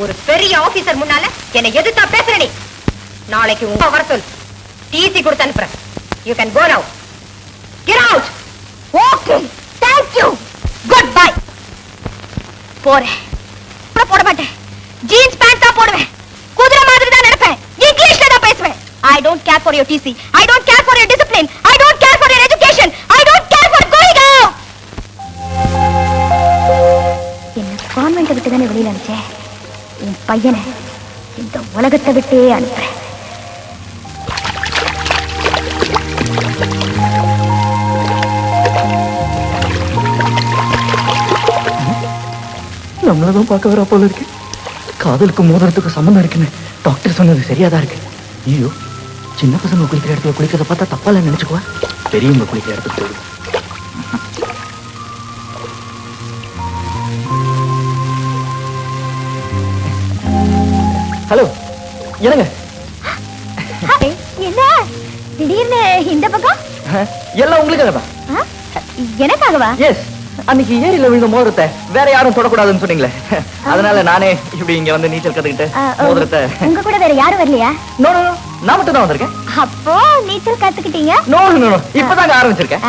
S4: ஒரு பெரிய ஆபீசர் முன்னால என்னை எதிர்த்தா பேசுற நீ நாளைக்கு உங்க வர சொல் டிசி கொடுத்து அனுப்புறேன் யூ கேன் கோ நவ get out
S3: okay thank you good bye போறேன் போட மாட்டேன் ஜீன்ஸ் பேண்ட் தான் போடுவேன் குதிரை மாதிரி தான் நடப்பேன் இங்கிலீஷ்ல தான் பேசுவேன் I don't care for your TC. I don't care for your discipline. I don't care for your education. I don't care for going out. என்ன கான்வென்ட் விட்டு தானே வெளியில அனுப்பிச்சேன் என் பையனை இந்த உலகத்தை விட்டே அனுப்புறேன்.
S2: நம்மளதான் பார்க்க வர போல இருக்கு. காதலுக்கு மோதிரத்துக்கு சம்பந்தம் இருக்குன்னு டாக்டர் சொன்னது சரியாதான் இருக்கு. ஐயோ, சின்ன பசங்க குளிக்கிற இடத்துல குளிக்கிறத பார்த்தா தப்பால நினைச்சுக்குவா. பெரியவங்க குளிக்கிற இடத்துக்கு போயிடும். ஹலோ, என்னங்க?
S3: என்ன திடீர்னு இந்த பக்கம்?
S2: எல்லாம் உங்களுக்காகவா?
S3: எனக்காகவா?
S2: எஸ், அன்னைக்கு ஏரியில விழுந்த மோதிரத்தை வேற யாரும் தொடக்கூடாதுன்னு சொன்னீங்களே, அதனால நானே இப்படி இங்க வந்து நீச்சல் கத்துக்கிட்டு மோதிரத்தை.
S3: உங்க கூட வேற யாரும் வரலையா?
S2: நோ நோ, நான் மட்டும் தான் வந்திருக்கேன்.
S3: அப்போ நீச்சல் கத்துக்கிட்டீங்க?
S2: நோ நோ நோ, இப்பதாங்க ஆரம்பிச்சிருக்கேன்.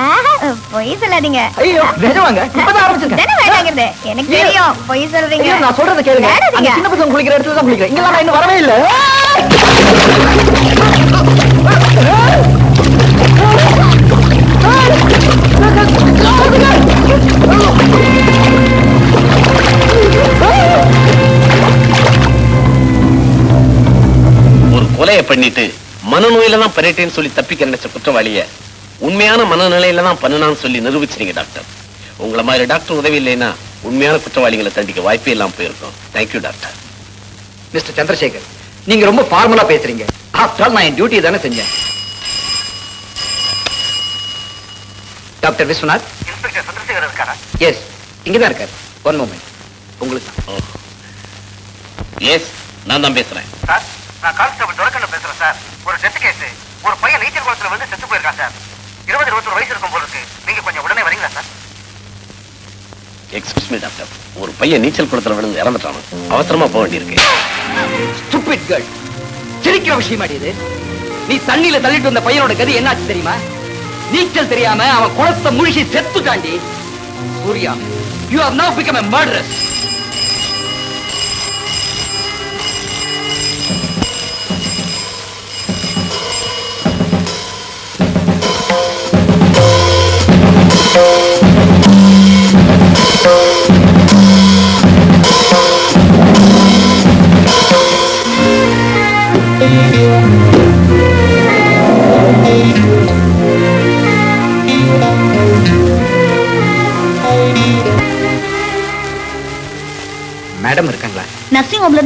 S3: பொய் சொல்லாதீங்க.
S2: ஐயோ, நிஜமாங்க, இப்பதான் ஆரம்பிச்சிருக்கேன்.
S3: வேணாங்கிறது எனக்கு தெரியும். பொய் சொல்றீங்க.
S2: நான் சொல்றத கேளுங்க. அந்த சின்ன பசங்க குளிக்கிற இடத்துல தான் குளிக்கிறேன். இங்க நான் இன்னும் வரவே இல்ல.
S6: ஒரு கொலையை பண்ணிட்டு மனநோயில தான் பண்ணிட்டேன்னு சொல்லி தப்பிக்க நினைச்ச குற்றவாளிய உண்மையான மனநிலையில தான் பண்ணனான்னு சொல்லி நிரூபிச்சிருங்க டாக்டர். உங்களை மாதிரி டாக்டர் உதவி இல்லைன்னா உண்மையான குற்றவாளிகளை தண்டிக்க வாய்ப்பே இல்லாம போயிருக்கோம். Thank you doctor.
S2: மிஸ்டர் சந்திரசேகர், நீங்க ரொம்ப ஃபார்மலா பேசுறீங்க. ஆஃப்டர் ஆல் நான் என் டியூட்டி தானே செஞ்சேன். டாக்டர் விஸ்வநாத்.
S5: இன்ஸ்பெக்டர் சந்திரசேகர் இருக்காரா?
S2: எஸ், இங்கதான் இருக்காரு. ஒன் மோமெண்ட், உங்களுக்கு தான்.
S6: எஸ், நான் தான் பேசுறேன்.
S5: சார், நான் கான்ஸ்டபிள் துரக்கண்ணு பேசுறேன் சார். ஒரு டெத் கேஸ், ஒரு பையன் நீச்சல் குளத்துல வந்து செத்து போயிருக்கான் சார். 20-21 வயசு இருக்கும் போல இருக்கு. நீங்க கொஞ்சம் உடனே வரீங்களா சார்?
S6: எக்ஸ்கியூஸ் மீ டாக்டர், ஒரு பையன் நீச்சல் குளத்துல விழுந்து இறந்துட்டான். அவசரமா போக வேண்டியிருக்கு.
S2: ஸ்டூபிட் கேர்ள், சிரிக்கிற விஷயம் இது. நீ தண்ணியில தள்ளிட்டு வந்த பையனோட கதி என்னாச்சு தெரியுமா? நீச்சல் தெரியாம அவன் குளத்தை முழுகி செத்துட்டாண்டி. Surya, you have now become a murderer.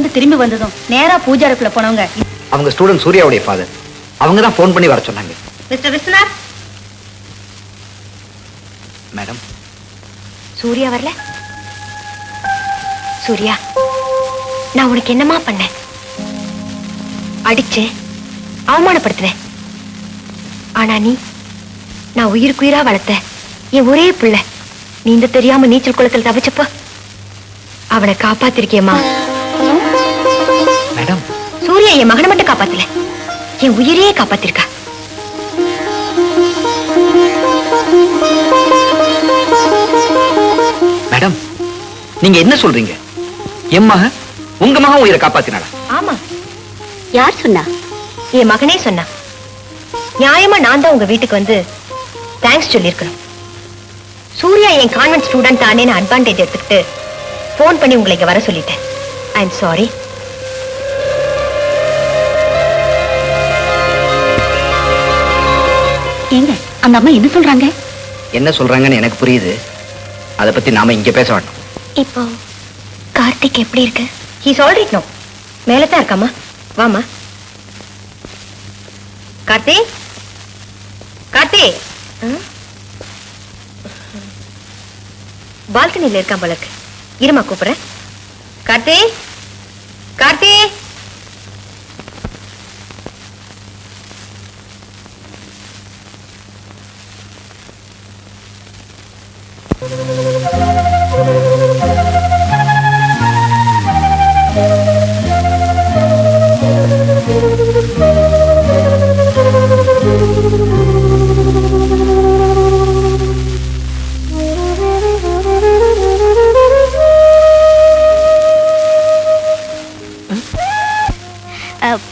S4: இருந்து திரும்பி வந்ததும் நேரா பூஜாருக்குள்ள போனவங்க
S2: அவங்க ஸ்டூடெண்ட் சூர்யாவுடைய ஃபாதர். அவங்க தான் ஃபோன் பண்ணி வர சொன்னாங்க.
S4: மிஸ்டர் விஸ்வநாத்.
S2: மேடம்,
S4: சூர்யா வரல? சூர்யா, நான் உனக்கு என்னமா பண்ணேன்? அடிச்சு அவமானப்படுத்துவேன். ஆனா நீ நான் உயிருக்குயிரா வளர்த்த என் ஒரே பிள்ளை நீந்த தெரியாம நீச்சல் குளத்தில் தவிச்சப்ப அவனை காப்பாத்திருக்கியம்மா.
S2: மேடம்,
S4: சூர்யா என் மகனை மட்டும் காப்பாத்தல, என் உயிரையே காப்பாத்திருக்கா.
S2: மேடம், நீங்க என்ன சொல்றீங்க? என் மகன் உங்க மகன் உயிரை காப்பாத்தினாடா?
S4: ஆமா. யார் சொன்னா? என் மகனே சொன்னா. நியாயமா நான் தான் உங்க வீட்டுக்கு வந்து தேங்க்ஸ் சொல்லியிருக்கிறேன். சூர்யா என் கான்வென்ட் ஸ்டூடெண்ட் தானே அட்வான்டேஜ் எடுத்துக்கிட்டு போன் பண்ணி உங்களை இங்க வர சொல்லிட்டேன். I am sorry.
S3: ஏங்க அந்த அம்மா என்ன சொல்றாங்க?
S2: என்ன சொல்றாங்கன்னு எனக்கு புரியுது. அதை பத்தி நாம இங்க பேச வேண்டாம்.
S3: இப்போ கார்த்திக் எப்படி இருக்கு?
S4: He's all right no. மேலதான் இருக்காமா. வாமா. கார்த்தி, கார்த்தி. பால்கனில இருக்கான் போல இருக்கு. இருமா கூப்பிடுறேன். கார்த்தி, கார்த்தி.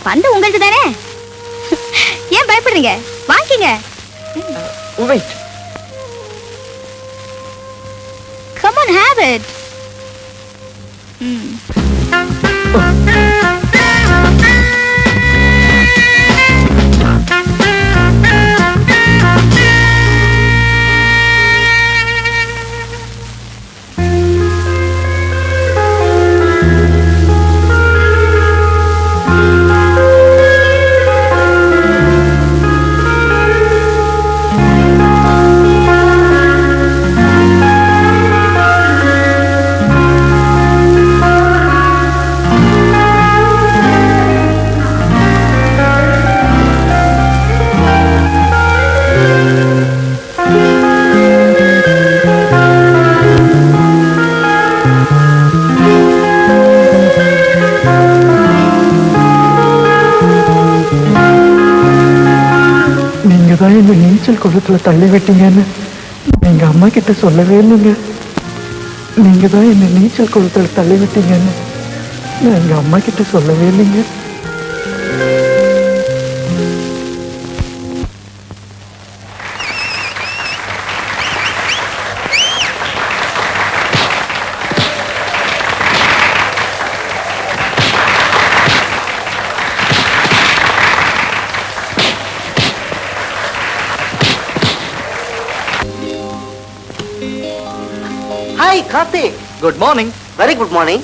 S3: பந்து உங்களுக்கு தானே, ஏன் பயப்படுறீங்க? வாங்கிங்க.
S2: Wait.
S3: Come on, have it.
S7: இந்த நீச்சல் குளத்துல தள்ளி விட்டீங்கன்னு எங்க அம்மா கிட்ட சொல்லவே இல்லைங்க. நீங்க தான் இந்த நீச்சல் குளத்துல தள்ளி விட்டீங்கன்னு நான் எங்க அம்மா கிட்ட சொல்லவே இல்லைங்க.
S2: Hi, Karthik. Good morning. Very good morning.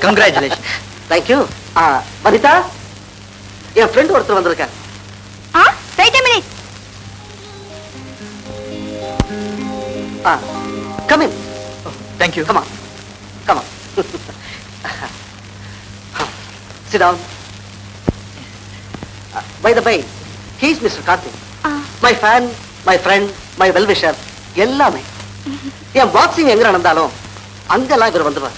S2: Congratulations. Thank you. Vanitha, N friend ஒருத்தர் வந்திருக்கார்.
S3: Wait a minute.
S2: Come in. Thank you. Come on. Come on. Sit down. By the way, he is Mr. Karthik. My fan, my friend, my well-wisher. எல்லாமே. என் boxing எங்க நடந்தாலும் அங்கெல்லாம் இவர் வந்துருவார்.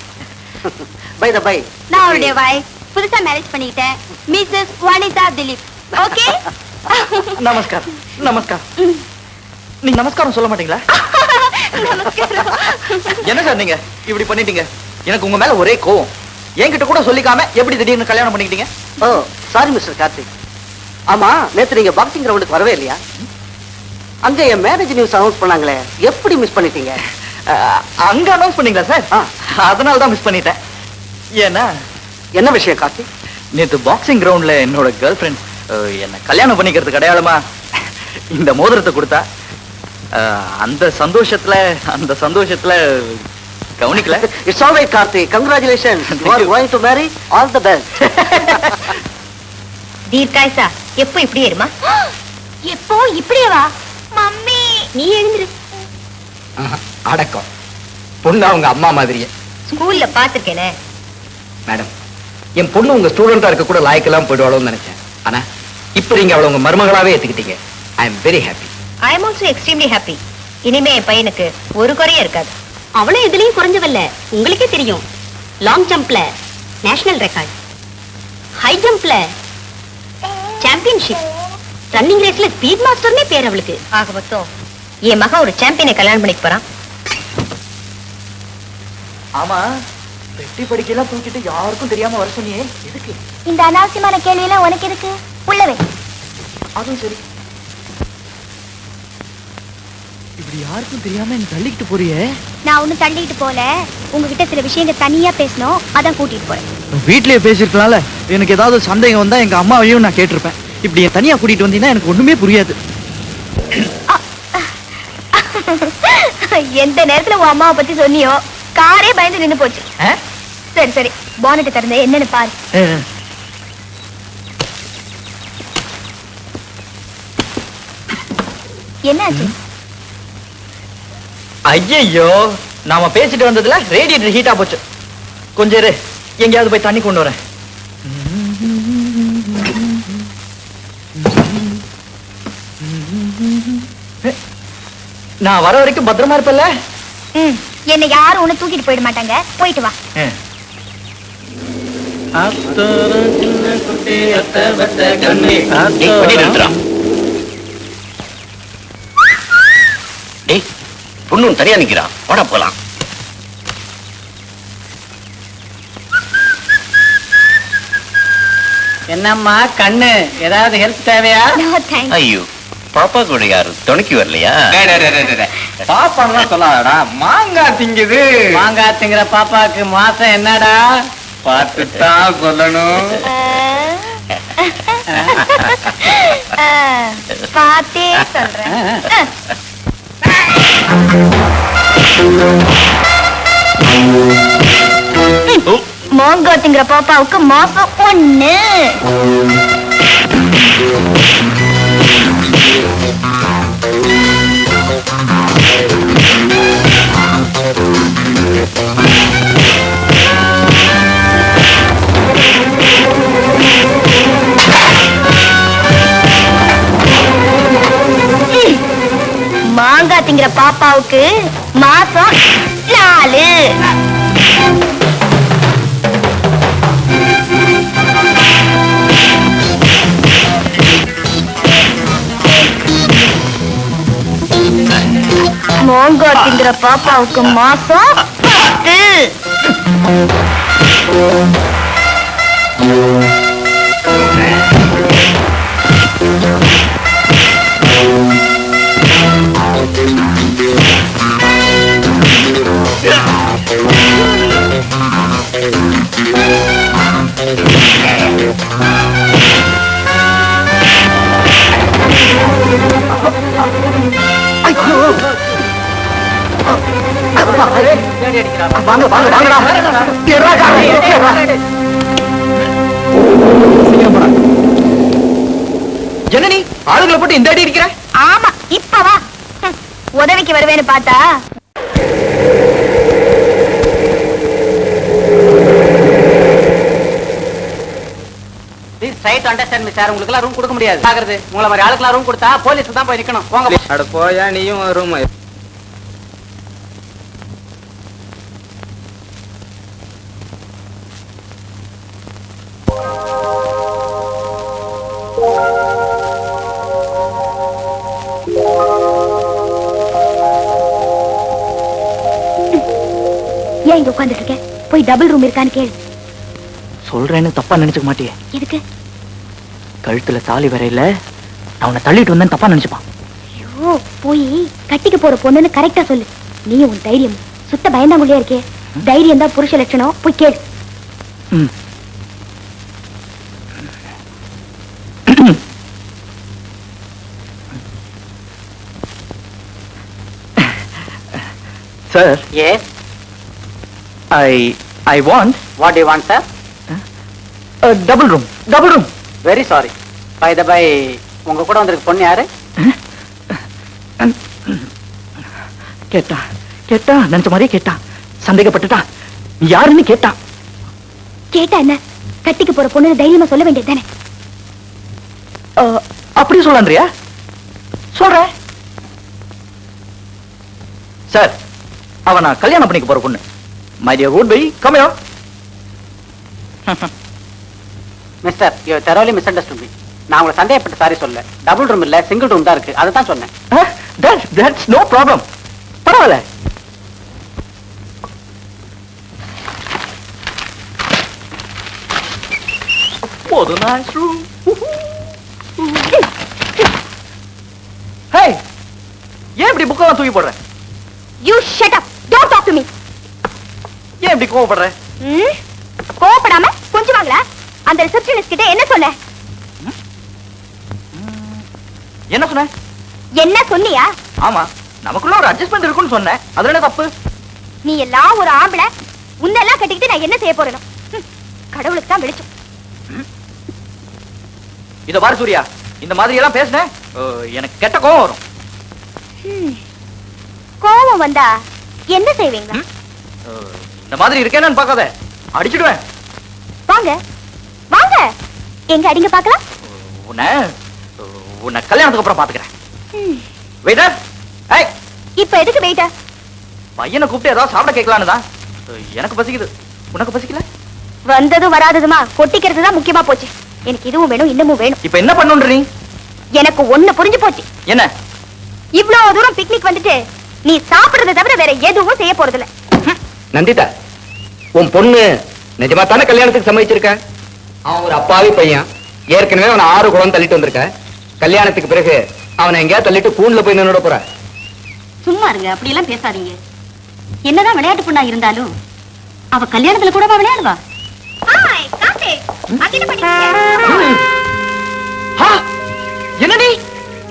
S2: By the way,
S3: நான் அவருடைய வைஃப், புதுசா marriage பண்ணிட்டேன், மிஸ்ஸஸ் வனிதா திலீப். ஓகே?
S2: நமஸ்கார். நமஸ்கார். நீங்க நமஸ்காரம் சொல்ல மாட்டீங்களா?
S3: நமஸ்காரம்.
S2: என்ன சார் நீங்க இப்படி பண்ணிட்டீங்க? எனக்கு உங்க மேல ஒரே கோவம். என்கிட்ட கூட சொல்லிக்காம எப்படி திடீர்னு கல்யாணம் பண்ணிக்கிட்டீங்க? ஓ, சாரி மிஸ்டர் கார்த்திக். ஆமா, நேத்து நீங்க பாக்ஸிங் கிரவுண்டுக்கு வரவே இல்லையா? அங்க என் மேரேஜ் நியூஸ் அனௌன்ஸ் பண்ணாங்களே, எப்படி மிஸ் பண்ணிட்டீங்க? அங்க அனௌன்ஸ் பண்ணீங்களா சார்? அதனால தான் மிஸ் பண்ணிட்டேன். ஏன்னா என்ன விஷயம் கார்த்திக்? நேத்து பாக்ஸிங் கிரவுண்ட்ல என்னோட கேர்ள் ஃப்ரெண்ட் என்ன கல்யாணம் பண்ணிக்கிறதுக்கு அடையாளமா இந்த மோதிரத்தை கொடுத்தா. அந்த சந்தோஷத்துல கவனிக்கல.
S1: It's all right Karthi, congratulations. You are going to marry. All the best.
S4: தீர்க்காயசா எப்போ இப்படியே இருமா?
S3: எப்போ இப்படியே வா மம்மி.
S4: நீ எழுந்திரு.
S2: அடக்கம். பொண்ணு அவங்க அம்மா மாதிரியே.
S4: ஸ்கூல்ல பாத்துருக்கேனே.
S2: மேடம், என் பொண்ணு உங்க ஸ்டூடெண்டா இருக்க கூட லாய்க்கெல்லாம் போயிடுவாளோன்னு நினைச்சேன். ஆனா இப்ப நீங்க அவளை உங்க மருமகளாவே ஏத்துக்கிட்டீங்க. I am very happy.
S4: I am also extremely happy. இனிமே என் பையனுக்கு ஒரு குறையும் இருக்காது. அவளும் எதுலயும் குறைஞ்சவல்ல, உங்களுக்கே தெரியும். லாங் ஜம்ப்ல நேஷனல் ரெக்கார்ட், ஹை ஜம்ப்ல சாம்பியன்ஷிப், ரன்னிங் ரேஸ்ல ஸ்பீட் மாஸ்டர்னே பேர் அவளுக்கு. ஆக மொத்தம் என் மகன் ஒரு சாம்பியனை கல்யாணம் பண்ணிக்க போறான்.
S1: ஆமா, பெட்டி படிக்கலாம் தூக்கிட்டு யாருக்கும் தெரியாம வர சொன்னியே, எதுக்கு?
S3: இந்த அனாவசியமான கேள்வி எல்லாம் உனக்கு எதுக்கு? உள்ளவே.
S1: அதுவும் சரி. இப்படி யாருக்கும் தெரியாம என்ன தள்ளிக்கிட்டு போறியே?
S3: நான் ஒன்னும் தள்ளிட்டு போல, உங்ககிட்ட சில விஷயங்கள் தனியா பேசணும், அதான் கூட்டிட்டு போறேன்.
S1: வீட்லயே பேசிருக்கலாம்ல. எனக்கு ஏதாவது சந்தேகம் வந்தா எங்க அம்மாவையும் நான் கேட்டிருப்பேன். இப்படி என் தனியா கூட்டிட்டு வந்தீங்கன்னா எனக்கு ஒண்ணுமே புரியாது.
S3: எந்த நேரத்துல உன் அம்மாவை பத்தி சொன்னியோ காரே பயந்து நின்னு போச்சு. சரி சரி, பானட் திறந்த என்னன்னு பாரு. என்னாச்சு?
S1: ஐயோ, நாம பேசிட்டு வந்ததுல ரேடியேட்டர் ஹீட்டா போச்சு. கொஞ்சம் இரு, எங்கேயாவது போய் தண்ணி கொண்டு வரேன். நான் வர வரைக்கும் பத்திரமா இருப்பல்ல?
S3: என்னை யாரும் ஒண்ணு தூக்கிட்டு போயிட மாட்டாங்க. போயிட்டு வா.
S6: பொண்ணு தனியா நிக்கிறான், வாடா போலாம்.
S8: என்னம்மா கண்ணு, ஏதாவது ஹெல்ப் தேவையா?
S6: ஐயோ, பாப்பா கூட யாரு துணைக்கு வரலையா?
S2: பாப்பான்னு சொல்லாதடா, மாங்காய் திங்குது.
S8: மாங்காய் திங்கிற பாப்பாக்கு மாசம் என்னடா
S2: பார்த்துதான் சொல்லணும்.
S3: பாத்தே சொல்றேன். மாங்காய் திங்கிற பாப்பாவுக்கு மாசம் 1. மாங்காய் திங்கிற பாப்பாவுக்கு மாசம் 4. மாங்காய் திங்கிற பாப்பாவுக்கு மாசம் 10.
S1: வாங்க வாங்க வாங்கடா. ஜனனி, ஆளுங்களை போட்டு இந்த அடி அடிக்கிற?
S3: ஆமா, இப்ப வா. உதவிக்கு வருவேன்னு பார்த்தா
S8: please try to understand me sir. உங்களுக்கு எல்லாம் ரூம் கொடுக்க முடியாது. ஆகுறது உங்களை மாதிரி ஆளுக்கெல்லாம் ரூம் கொடுத்தா போலீஸ் தான் போய் நிக்கணும். போங்க.
S2: அட போயா, நீயும் ரூம்.
S3: ஏன் இங்க உட்கார்ந்துட்டு இருக்க? போய் டபுள் ரூம் இருக்கான்னு கேளு.
S1: சொல்றேன்னு தப்பா நினைச்சுக்க மாட்டியே?
S3: எதுக்கு?
S1: கழுத்துல தாலி வரையில நான் உன்னை தள்ளிட்டு வந்தேன்னு தப்பா நினைச்சுப்பான்.
S3: ஐயோ, போய் கட்டிக்க போற பொண்ணுன்னு கரெக்டா சொல்லு. நீ உன் தைரியம் சுத்த பயந்தாங்குள்ளியா இருக்கே. தைரியம் தான் புருஷ லட்சணம். போய் கேளு.
S1: Sir,
S8: yes
S7: I want
S8: what you want sir?
S7: a double room. Double room.
S8: Very sorry. By the by, உங்க கூட வந்திருக்க பொண்ணு யாரு?
S7: கேட்டா நினைச்ச மாதிரியே கேட்டா, சந்தேகப்பட்டுட்டா. நீ யாருன்னு கேட்டா.
S3: கேட்டா என்ன? கட்டிக்கு போற பொண்ணு தைரியமா சொல்ல வேண்டியது தானே?
S7: அப்படி சொல்லான்றியா? சொல்றேன் சார். அவ நான் கல்யாணம் பண்ணிக்க போற பொண்ணு. My dear good bye, come here.
S8: Mister, you thoroughly misunderstood me. நான் உங்களை சந்தேகப்பட்டு சாரி சொல்ல. டபுள் ரூம் இல்ல, சிங்கிள் ரூம் தான் இருக்கு. அதை தான் சொன்னேன்.
S7: That's no problem. பரவாயில்ல. What a nice room. Hey, ஏன் இப்படி புக்கெல்லாம் தூக்கி போடுற?
S3: You shut up. Don't talk to me.
S7: ஏன் இப்படி கோவப்படுற?
S3: கோவப்படாம கொஞ்சம் வாங்கல. அந்த ரிசப்ஷனிஸ்ட் கிட்ட என்ன சொன்ன?
S7: என்ன சொன்ன?
S3: என்ன சொன்னியா?
S7: ஆமா, நமக்குள்ள ஒரு அட்ஜஸ்ட்மெண்ட் இருக்குன்னு சொன்னேன். அதுல என்ன தப்பு?
S3: நீ எல்லாம் ஒரு ஆம்பளை, உன்னெல்லாம் கட்டிக்கிட்டு நான் என்ன செய்ய போறேனோ? கடவுளுக்கு தான் வெளிச்சம்.
S7: இத பாரு சூர்யா, இந்த மாதிரி எல்லாம் பேசுனேன் எனக்கு கெட்ட கோவம் வரும்.
S3: கோவம் வந்தா என்ன செய்வீங்க?
S7: இந்த மாதிரி இருக்கேன்னு பார்க்காத, அடிச்சிடுவேன்.
S3: வாங்க வாங்க, எங்க அடிங்க பார்க்கலாம்.
S7: உன்னை கல்யாணத்துக்கு அப்புறம் பாத்துக்கிறேன். வெயிட்டர், ஏய்,
S3: இப்ப எதுக்கு வெயிட்டர்?
S7: பையனை கூப்பிட்டு ஏதாவது சாப்பிட கேட்கலான்னு தான். எனக்கு பசிக்குது, உனக்கு பசிக்கல?
S3: வந்ததும் வராததுமா கொட்டிக்கிறது தான் முக்கியமா போச்சு. எனக்கு இதுவும் வேணும், இன்னமும் வேணும்.
S7: இப்ப என்ன பண்ணுன்ற நீ?
S3: எனக்கு ஒண்ணு புரிஞ்சு போச்சு.
S7: என்ன?
S3: இவ்வளவு தூரம் பிக்னிக் வந்துட்டு நீ சாப்பிடுறதை தவிர வேற எதுவும் செய்ய போறது இல்ல.
S2: நந்திதா, உன் பொண்ணு நிஜமா தானே கல்யாணத்துக்கு சம்மதிச்சிருக்க? அவன் ஒரு அப்பாவி பையன். ஏற்கனவே அவனை 6 குடம் தள்ளிட்டு வந்திருக்க. கல்யாணத்துக்கு பிறகு அவனை எங்கேயா தள்ளிட்டு கூண்டுல போய் நின்னுட போற.
S4: சும்மா இருங்க, அப்படி எல்லாம் பேசாதீங்க. என்னதான் விளையாட்டு பொண்ணா இருந்தாலும் அவ கல்யாணத்துல கூடவா விளையாடுவா?
S7: என்ன நீ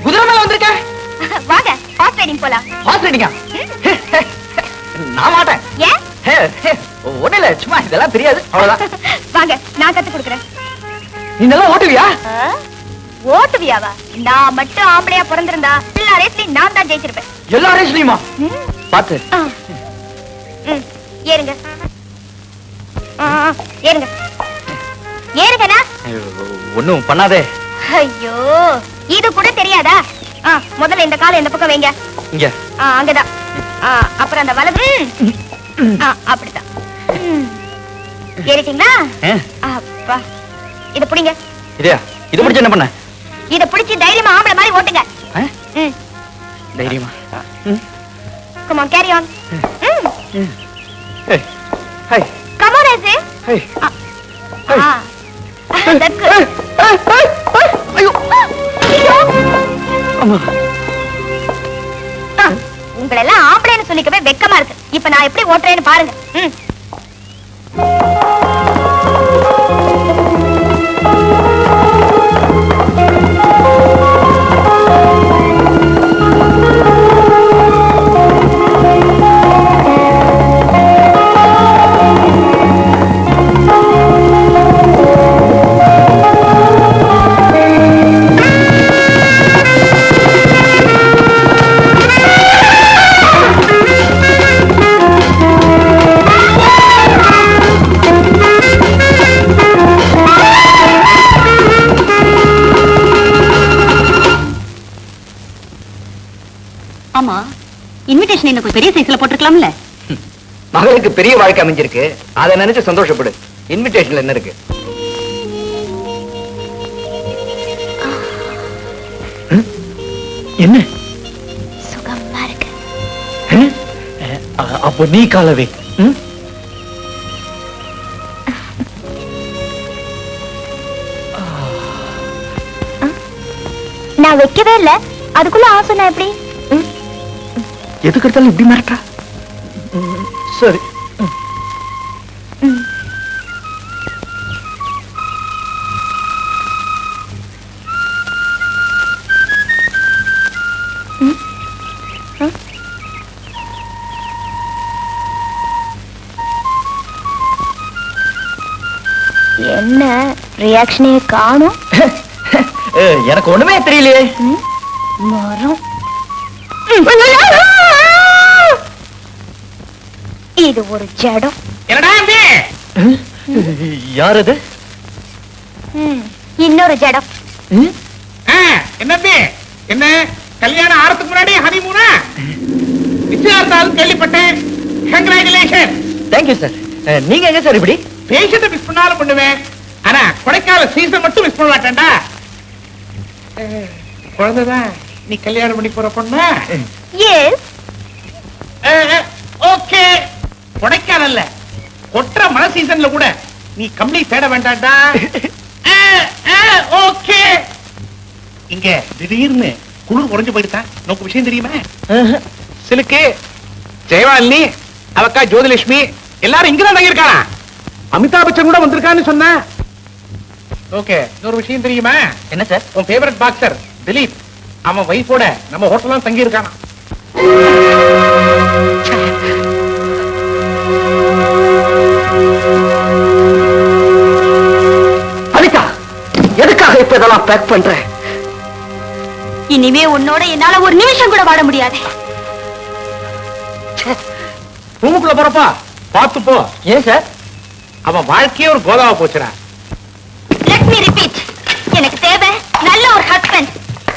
S7: குதிரை மேல வந்திருக்க?
S3: வாங்க ஹார்ஸ் ரைடிங் போலாம்.
S7: ஹார்ஸ் ரைடிங்கா? நான் மாட்டேன்.
S3: ஏன்?
S7: ஒண்ணு இல்ல, சும்மா இதெல்லாம் தெரியாது, அவ்வளவுதான்.
S3: வாங்க, நான் கத்து கொடுக்குறேன்.
S7: நீ நல்லா ஓட்டுவியா?
S3: ஓட்டுவியாவா? நான் மட்டும் ஆம்பளையா பிறந்திருந்தா எல்லா ரேஸ்லயும் நான் தான் ஜெயிச்சிருப்பேன்.
S7: எல்லா ரேஸ்லயுமா? பாத்து.
S3: ஏறுங்க ஏறுங்க ஏறுங்கண்ணா.
S7: ஒண்ணும் பண்ணாதே.
S3: ஐயோ, இது கூட தெரியாதா? முதல்ல இந்த காலை இந்த பக்கம் வைங்க.
S7: இங்க.
S3: அங்கதான். அப்புறம் அந்த வலது. அப்படிதான். ஏறிட்டீங்களா? அப்பா, இத புடிங்க.
S7: இதயா? இத பிடிச்சு என்ன பண்ண?
S3: இத பிடிச்சு தைரியமா ஆம்பளை மாதிரி ஓட்டுங்க.
S7: தைரியமா?
S3: Come on, carry on.
S7: Hey. Hey.
S3: Come on, Azzy.
S7: Hey.
S3: That's good.
S7: ஐயோ. அம்மா.
S3: உங்களெல்லாம் ஆம்பளைன்னு சொல்லிக்கவே வெக்கமா இருக்கு. இப்ப நான் எப்படி ஓட்டுறேன்னு பாருங்க.
S4: ஆமா, இன்விடேஷன் என்ன பெரிய சைஸ்ல போட்டுக்கலாம்ல?
S2: மகளுக்கு பெரிய வாழ்க்கை அமைஞ்சிருக்கு, அதை நினைச்சு சந்தோஷப்படு. இன்விடேஷன்ல என்ன இருக்கு?
S7: என்ன
S3: சுகமா இருக்கு.
S7: அப்போ நீ காலவே.
S3: நான் வைக்கவே இல்ல, அதுக்குள்ள ஆசை. நான் எப்படி?
S7: எதுக்கு எடுத்தாலும் இப்படி மிரட்டா? சரி.
S3: ரியாக்ஷனே காணும்.
S2: எனக்கு ஒண்ணுமே தெரியலையே.
S3: மரம். இது ஒரு ஜடம்.
S5: என்னடா
S2: யார் அது?
S3: இன்னொரு ஜடம்.
S5: என்னது? என்ன கல்யாணம் ஆறதுக்கு முன்னாடி ஹனிமூனா? நிச்சயதார்த்தம் கேள்விப்பட்டேன். கங்க்ராச்சுலேஷன்.
S2: Thank you sir. நீங்க எங்க சார் இப்படி?
S5: பேஷண்ட மிஸ் பண்ணாலும் பண்ணுவேன். ஆனா கொடைக்கால சீசன் மட்டும் மிஸ் பண்ண மாட்டேன்டா. குழந்தைதான் நீ கல்யாணம் பண்ணி போற பொண்ணா?
S3: எஸ்.
S5: ஓகே. கொடைக்கானல்ல கொற்ற மழை சீசன்ல கூட நீ கம்பளி தேட வேண்டாம்டா. ஓகே. இங்க திடீர்னு குளிர் குறைஞ்சு போயிடுதா? நோக்கு விஷயம் தெரியுமா? சிலுக்கு, ஜெயவாலினி, அவக்கா ஜோதிலட்சுமி எல்லாரும் இங்கதான் தங்கியிருக்கானா? அமிதாப் பச்சன் கூட வந்திருக்கான்னு சொன்ன. ஓகே. இன்னொரு விஷயம் தெரியுமா?
S2: என்ன சார்?
S5: உன் ஃபேவரட் பாக்ஸர் திலீப், அவன் வைஃபோட நம்ம ஹோட்டல்லாம் தங்கி இருக்கானா.
S2: அனிதா, எதுக்காக இப்ப இதெல்லாம் பேக் பண்ற?
S3: இனிமே உன்னோட என்னால ஒரு நிமிஷம் கூட வாழ முடியாது.
S5: ரூமுக்குள்ள போறப்பா பார்த்து போ.
S2: ஏன் சார்?
S5: அவன் வாழ்க்கையே ஒரு கோதாவா போச்சுடா.
S3: Let me repeat. எனக்கு தேவை நல்ல ஒரு ஹஸ்பண்ட்.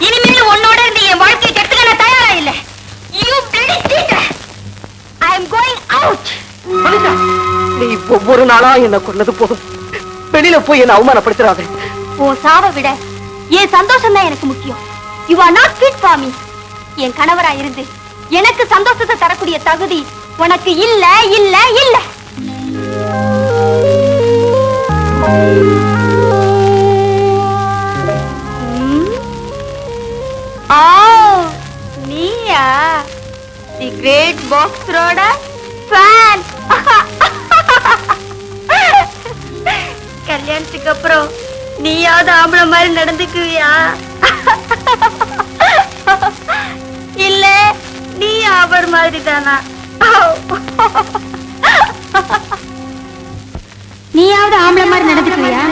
S3: இனிமேல் உன்னோட இருந்து என் வாழ்க்கையை கெடுத்துக்க நான் தயாரா இல்ல. You bloody cheater. I am going out.
S2: Anitha, நீ ஒவ்வொரு நாளா என்ன கொன்னது போதும். வெளியில போய் என்ன அவமானப்படுத்துறாத.
S3: உன் சாவை விட என் சந்தோஷம் தான் எனக்கு முக்கியம். You are not fit for me. என் கணவரா இருந்து எனக்கு சந்தோஷத்தை தரக்கூடிய தகுதி உனக்கு இல்ல இல்ல இல்ல. நீயா தி கிரேட் பாக்ஸ் ரோட ஃபேன். கல்யாணத்துக்கு அப்புறம் நீயாவது ஆம்பளை மாதிரி நடந்துக்குவியா? இல்ல நீ அவர் மாதிரி தானா? நீயாவது ஆம்பளை மாதிரி நடந்துக்குவியா?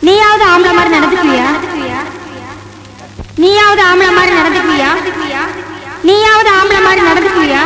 S3: நீயாவது ஆம்பளை மாதிரி நடந்துக்குவியா? நீயாவது ஆம்பளை மாதிரி நடந்துக்குவியா? நீயாவது ஆம்பளை மாதிரி நடந்துக்குவியா?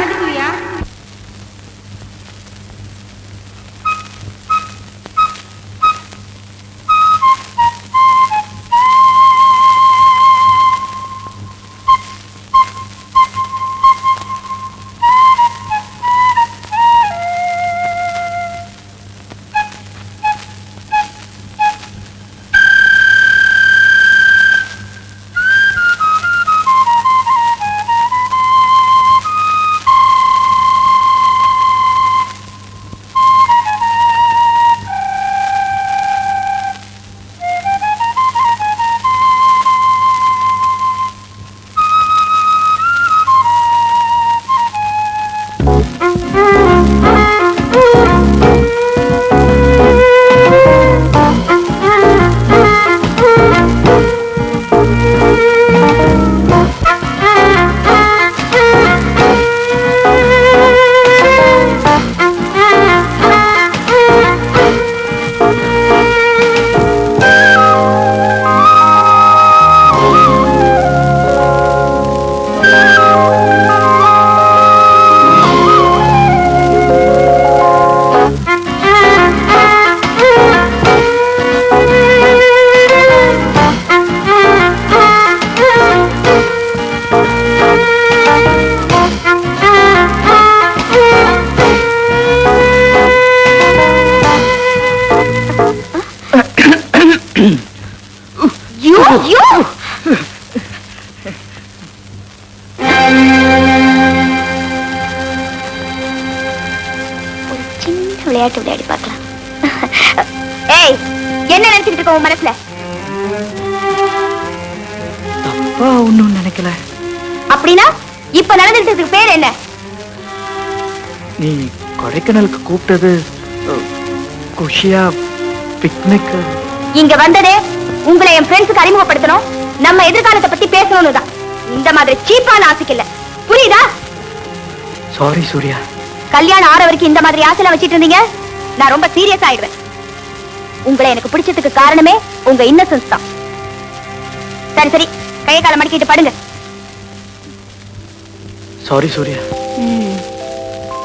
S3: விளையாட்டு விளையாடி பார்க்கலாம். ஏய், என்ன நினைச்சிட்டு இருக்க உன் மனசுல?
S7: தப்பா ஒண்ணும் நினைக்கல.
S3: அப்படின்னா இப்ப நடந்துட்டு பேர் என்ன?
S7: நீ கொடைக்கானலுக்கு கூப்பிட்டது குஷியா பிக்னிக்.
S3: இங்க வந்ததே உங்களை என் ஃப்ரெண்ட்ஸுக்கு அறிமுகப்படுத்தணும், நம்ம எதிர்காலத்தை பத்தி பேசணும்னு தான். இந்த மாதிரி சீப்பான ஆசைக்கு இல்ல, புரியுதா?
S7: சாரி சூர்யா.
S3: கல்யாணம் ஆற வரைக்கும் இந்த மாதிரி ஆசைலாம் வச்சிட்டு இருந்தீங்க, நான் ரொம்ப சீரியஸ் ஆயிடுவேன். உங்களை எனக்கு பிடிச்சதுக்கு காரணமே உங்க இன்னசென்ஸ் தான். சரி சரி, கையை காலை மடக்கிட்டு படுங்க.
S7: சாரி சூர்யா.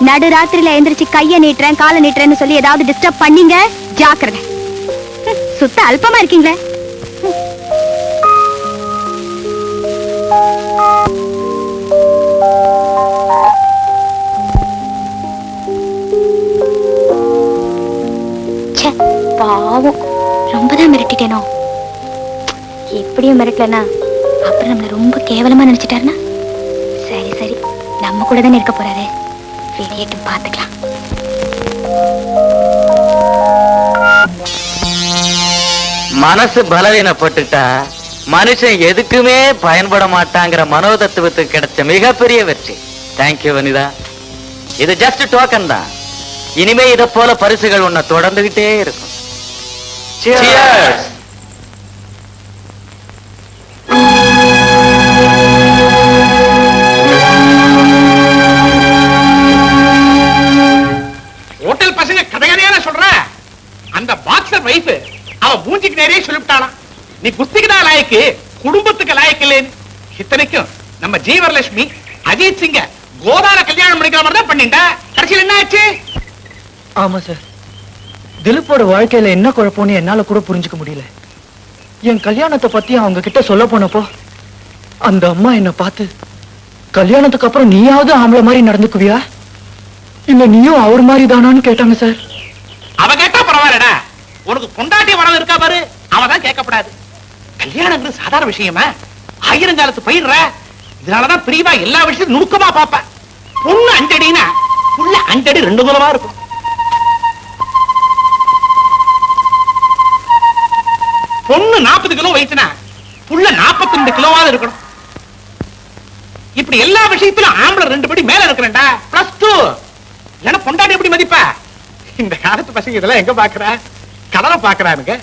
S3: நடு ராத்திரியில எந்திரிச்சு கைய நீட்டுறேன் காலை நீட்டுறேன்னு சொல்லி ஏதாவது டிஸ்டர்ப் பண்ணீங்க, ஜாக்கிரதை. சுத்த அல்பமா இருக்கீங்களே. பாவம், ரொம்பதான் மிரட்டிட்டேனோ. எப்படியும் மிரட்டலனா அப்புறம் நம்மள ரொம்ப கேவலமா நினைச்சிட்டாருன்னா. சரி சரி, நம்ம கூட தானே இருக்க போறாரு, வெளியேட்டு பாத்துக்கலாம்.
S8: மனசு பலவீனப்பட்டுட்டா மனுஷன் எதுக்குமே பயன்பட மாட்டாங்கிற மனோதத்துவத்துக்கு கிடைச்ச மிகப்பெரிய வெற்றி. தேங்க்யூ வனிதா. இது ஜஸ்ட் டோக்கன் தான். இனிமே இதை போல பரிசுகள் உன்னை தொடர்ந்துகிட்டே இருக்கும். Cheers.
S5: ஹோட்டல் பசங்க கதையான சொல்ற அந்த பாக்ஸர் வைஃப் அவ மூஞ்சிக்கு நேரே சொல்லிவிட்டாளாம், நீ குஸ்திக்கு தான் லாயக்கு, குடும்பத்துக்கு லாயக்கு இல்லைன்னு. இத்தனைக்கும் நம்ம ஜீவரலட்சுமி அஜித் சிங்க கோதார கல்யாணம் பண்ணிக்கிற மாதிரி தான் பண்ணிட்டா. கடைசியில் என்ன ஆச்சு?
S7: ஆமா சார், திலீப்போட வாழ்க்கையில என்ன குழப்பம்னு என்னால கூட புரிஞ்சுக்க முடியல. என் கல்யாணத்தை பத்தி அவங்க கிட்ட சொல்ல போனப்போ அந்த அம்மா என்ன பார்த்து, கல்யாணத்துக்கு அப்புறம் நீயாவது ஆம்பளை மாதிரி நடந்துக்குவியா இல்ல நீயும் அவர் மாதிரி தானான்னு கேட்டாங்க சார்.
S5: அவ கேட்டா பரவாயில்லடா, உனக்கு கொண்டாட்டிய மனம் இருக்கா பாரு, அவதான் கேட்கப்படாது. கல்யாணங்கிறது சாதாரண விஷயமா? ஆயிரங்காலத்து பயிர்ற. இதனாலதான் பிரிவா எல்லா விஷயத்தையும் நுணுக்கமா பாப்ப. பொண்ணு 5 அடினா புள்ள 5 அடி 2 குலமா இருக்கும். பொண்ணு 40 கிலோ வயிற்றுனா புள்ள 42 கிலோவாவது இருக்கணும். இப்படி எல்லா விஷயத்திலும் ஆம்பளை 2 படி மேல இருக்கிறேன்டா. +2 இல்லைன்னா பொண்டாட்டி எப்படி மதிப்பா? இந்த காலத்து பசங்க இதெல்லாம் எங்க பாக்குற? கதலை பாக்குறானுங்க.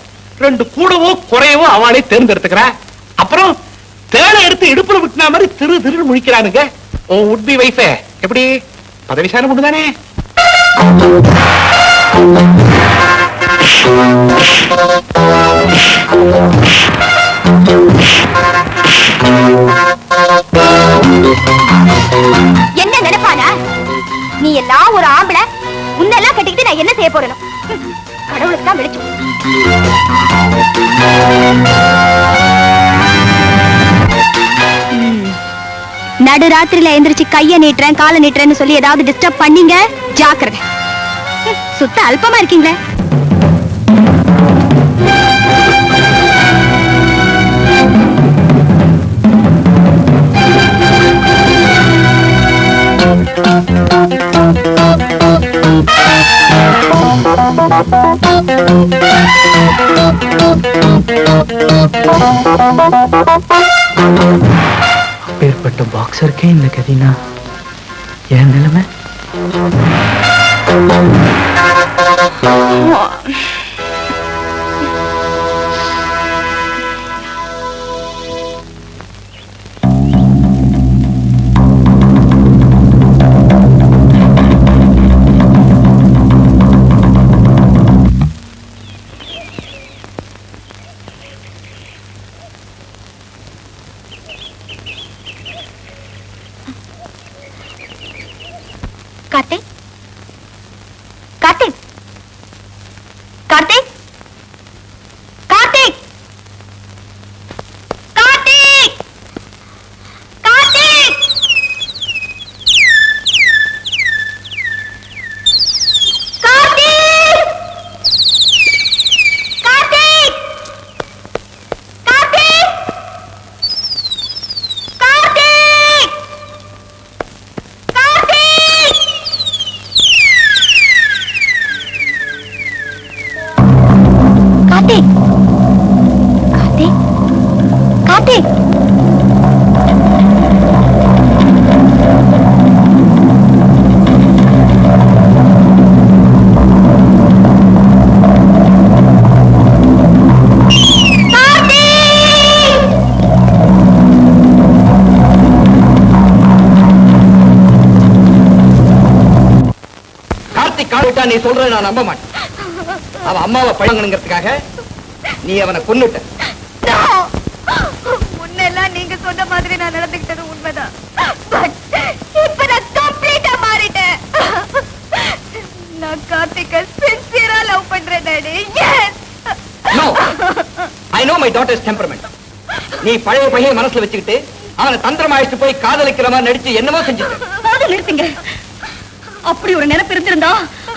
S5: 2 கூடவோ குறையவோ அவளை தேர்ந்தெடுத்துக்கிற. அப்புறம் தேனை எடுத்து இடுப்புல விட்டுனா மாதிரி திரு திருன்னு முழிக்கிறானுங்க. ஓ உட்பி வைஃபே எப்படி பதவிசான பொண்ணு தானே?
S3: என்ன நினைப்பானா? நீ எல்லாம் ஒரு ஆம்பளை, உன்னெல்லாம் கட்டிக்கிட்டு நான் என்ன செய்ய போறேன்? கடவுளுக்கு தான் வெளிச்சம். நடு ராத்திரியில எந்திரிச்சு கைய நீட்டுறேன் காலை நீட்டுறேன்னு சொல்லி ஏதாவது டிஸ்டர்ப் பண்ணீங்க, ஜாக்கிரதை. சுத்த அல்பமா இருக்கீங்களே.
S7: அப்பேற்பட்ட பாக்ஸருக்கே இந்த கதினா என் நிலைமை.
S3: கார்த்திக், கார்த்திக், கார்த்திக், கார்த்திக், கார்த்திக், கார்த்திக், கார்த்திக், கார்த்திக், கார்த்திக், கார்த்திக், கார்த்திக். கார்த்திக், கார்த்திக், கார்த்திக்.
S2: கார்த்திக் காலிட்டா நீ சொல்ற நான் நம்ப மாட்டேன். அவ அம்மாவை பழங்கணுங்கிறதுக்காக நீ அவனை கொன்னுட்ட.
S3: முன்னெல்லாம் நீங்க சொன்ன மாதிரி நான் நடந்துக்கிட்டது உண்மைதான். But இப்ப நான் கம்ப்ளீட்டா மாறிட்டேன். நான் கார்த்திகை சின்சியரா லவ் பண்றேன் daddy. Yes.
S2: No. I know my daughter's temperament. நீ பழைய பையனை மனசுல வச்சுக்கிட்டு அவனை தந்திரமாயிட்டு போய் காதலிக்கிற மாதிரி நடிச்சு என்னமோ செஞ்சுட்ட.
S3: போதும் நிறுத்துங்க. அப்படி ஒரு நினைப்பு இருந்திருந்தா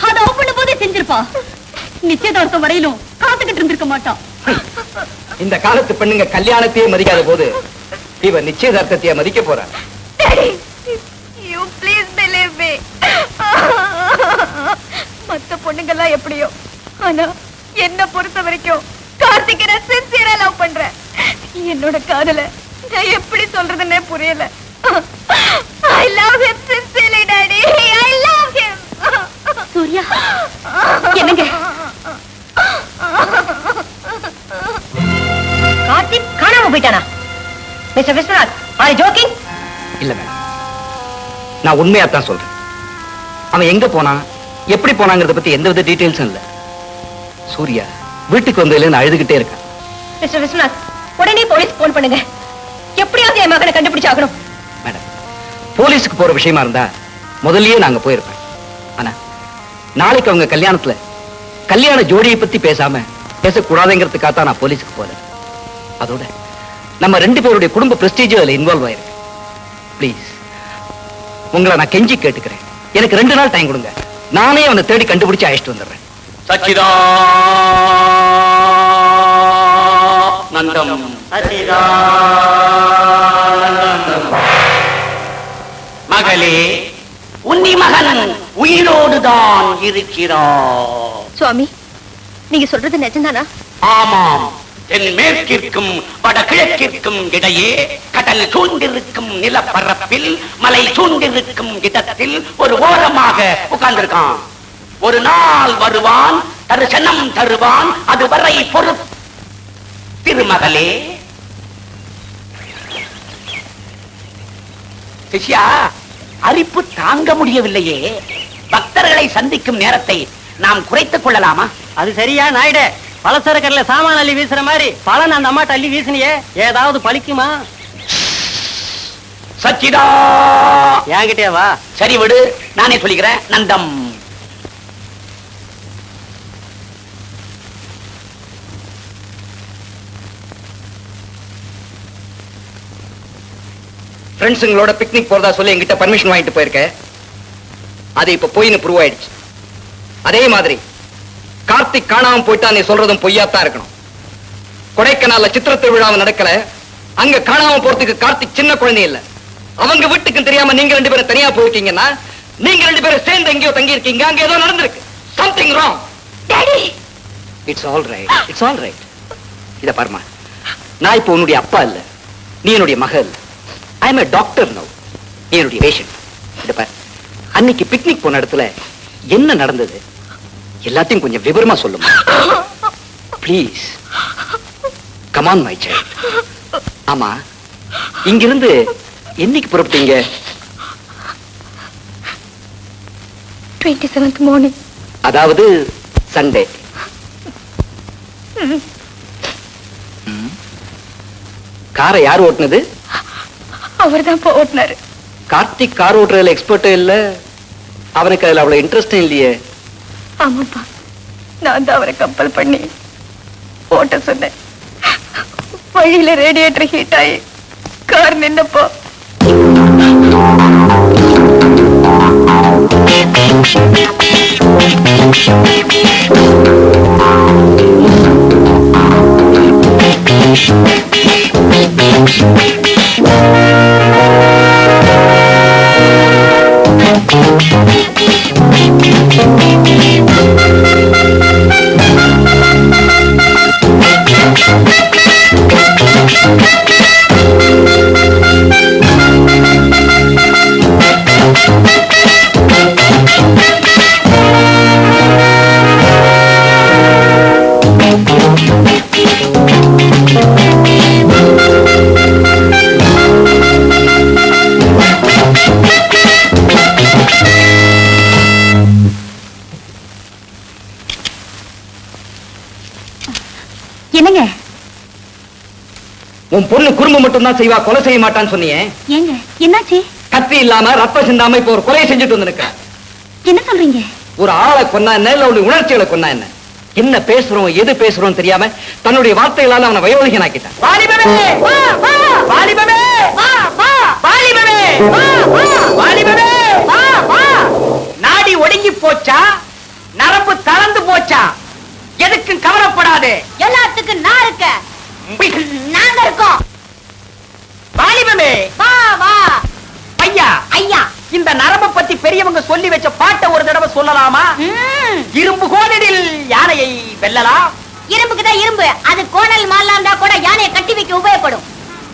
S3: அதை லவ் பண்ணும் போதே செஞ்சிருப்பா. நிச்சயதார்த்தம் வரையிலும் காத்துக்கிட்டு இருந்திருக்க மாட்டான்.
S2: இந்த காலத்து பெண்ணுங்க கல்யாணத்தையே மதிக்காத போது இவன் நிச்சயதார்த்தத்தையே மதிக்க போற.
S3: You please believe me. மத்த பொண்ணுங்கெல்லாம் எப்படியோ, ஆனா என்ன பொறுத்த வரைக்கும் கார்த்திகை நான் சின்சியரா லவ் பண்றேன். என்னோட காதல நான் எப்படி சொல்றதுன்னே புரியல. I love him sincerely, Daddy. I love him. Surya, என்னங்க?
S4: கார்த்திக் காணாம போயிட்டானா? Mister Viswanath, are you joking?
S2: இல்ல மேடம், நான் உண்மையாத்தான் சொல்றேன். அவன் எங்க போனான், எப்படி போனாங்கிறத பத்தி எந்த வித டீடைல்ஸும் இல்ல. சூர்யா வீட்டுக்கு வந்ததுல நான் அழுதுகிட்டே இருக்கேன்.
S4: மிஸ்டர் விஸ்வநாத், உடனே போலீஸ் போன் பண்ணுங்க. எப்படியாவது என் மகனை கண்டுபிடிச்சாகணும்.
S2: மேடம், போலீஸுக்கு போற விஷயமா இருந்தா முதல்லயே நாங்க போயிருப்பேன். ஆனா நாளைக்கு அவங்க கல்யாணத்துல கல்யாண ஜோடியை பத்தி பேசக்கூடாதுங்கிறதுக்காக தான் நான் போலீஸுக்கு போறேன். அதோட நம்ம 2 பேருடைய குடும்ப பிரஸ்டீஜ் அதுல இன்வால்வ் ஆயிருக்கு. ப்ளீஸ், உங்களை நான் கெஞ்சி கேட்டுக்கிறேன், எனக்கு 2 நாள் டைம் கொடுங்க. நானே அவனை தேடி கண்டுபிடிச்சு அழைச்சிட்டு வந்துடுறேன்.
S6: சச்சிதா நந்தம் மகளே, உன்னி மகன் உயிரோடுதான் இருக்கிறார்.
S4: சுவாமி, நீங்க சொல்றது நிஜம்தானா?
S6: ஆமாம். தென்மேற்கிற்கும் வடகிழக்கிற்கும் இடையே கடல் சூழ்ந்திருக்கும் நிலப்பரப்பில் மலை சூழ்ந்திருக்கும் இடத்தில் ஒரு ஓரமாக உட்கார்ந்திருக்கான். ஒரு நாள் வருவான், தரிசனம் தருவான். அதுவரை பொறு திருமகளே. சிஷ்யா, அரிப்பு தாங்க முடியவில்லையே. பக்தர்களை சந்திக்கும் நேரத்தை நாம் குறைத்துக் கொள்ளலாமா?
S8: அது சரியா நாயுடு? பலசரக்கரில் சாமான அள்ளி வீசுற மாதிரி பலன் அந்த அம்மாட்ட அள்ளி வீசினியே, ஏதாவது பலிக்குமா?
S6: சச்சிதா,
S8: என்கிட்டே வா.
S6: சரி விடு, நானே சொல்லிக்கிறேன். நந்தம்.
S2: ஃப்ரெண்ட்ஸுங்களோட பிக்னிக் போறதா சொல்லி என்கிட்ட பர்மிஷன் வாங்கிட்டு போயிருக்க. அது இப்ப பொய்னு ப்ரூவ் ஆயிடுச்சு. அதே மாதிரி கார்த்திக் காணாம போயிட்டா நீ சொல்றதும் பொய்யாத்தான் இருக்கணும். கொடைக்கானல்ல சித்திர திருவிழாவை நடக்கல, அங்க காணாம போறதுக்கு கார்த்திக் சின்ன குழந்தை இல்ல. அவங்க வீட்டுக்கு தெரியாம நீங்க 2 பேரும் தனியா போயிருக்கீங்கன்னா, நீங்க 2 பேரும் சேர்ந்து எங்கேயோ தங்கி இருக்கீங்க. அங்க ஏதோ நடந்திருக்கு. Something wrong.
S3: Daddy,
S2: it's all right, it's all right. இத பாருமா, நான் இப்போ உன்னுடைய அப்பா இல்ல, நீ என்னுடைய மகள் இல்ல. I am a doctor now. நீ என்னுடைய பேஷண்ட். இத பாரு, அன்னைக்கு பிக்னிக் போன இடத்துல என்ன நடந்தது எல்லாத்தையும் கொஞ்சம் விவரமா சொல்லுமா please. Come on my child. ஆமா, இங்கிருந்து என்னைக்கு புறப்பட்டீங்க?
S3: 27th morning.
S2: அதாவது சண்டே. காரை யார் ஓட்டுனது?
S3: அவர்தான் ஓட்டுனாரு.
S2: கார்த்திக் கார் ஓட்டுறதுல எக்ஸ்பர்ட் இல்ல, அவனுக்கு அதுல அவ்வளவு இன்ட்ரெஸ்டும் இல்லையே.
S3: ஆமாப்பா, நான் தான் அவரை கம்பல் பண்ணி ஓட்ட சொன்னேன். வழியில ரேடியேட்டர் ஹீட் ஆகி கார் நின்னப்போ
S2: உன் பொண்ணு குறும்பு மட்டும் தான் செய்வா, கொலை செய்ய மாட்டான்னு சொன்னியே.
S3: ஏங்க என்னாச்சு?
S2: கத்தி இல்லாம ரத்தம் சிந்தாம இப்ப ஒரு கொலையை செஞ்சுட்டு வந்து
S3: என்ன சொல்றீங்க?
S2: ஒரு ஆளை கொன்னா என்ன, இல்ல அவனுடைய உணர்ச்சிகளை கொன்னா என்ன? என்ன பேசுறோம் எது பேசுறோம் தெரியாம தன்னுடைய வார்த்தைகளால அவனை வயோதிகனாக்கிட்டான். வாலிபமே வா வா, வாலிபமே வா வா, வாலிபமே வா வா, வாலிபமே வா வா. நாடி ஒடுங்கி போச்சா, நரம்பு தளர்ந்து போச்சா, எதுக்கும் கவலைப்படாதே,
S3: எல்லாத்துக்கும் நான் இருக்க, நாங்க இருக்கோம்.
S2: வாலிபமே
S3: வா வா.
S2: ஐயா
S3: ஐயா,
S2: இந்த நரம்பை பத்தி பெரியவங்க சொல்லி வச்ச பாட்டை ஒரு தடவை சொல்லலாமா? இரும்பு கோணலில் யானையை வெல்லலாம்.
S3: இரும்புக்குதான் இரும்பு, அது கோணல் மாலா இருந்தா கூட யானையை கட்டி வைக்க உபயோகப்படும்.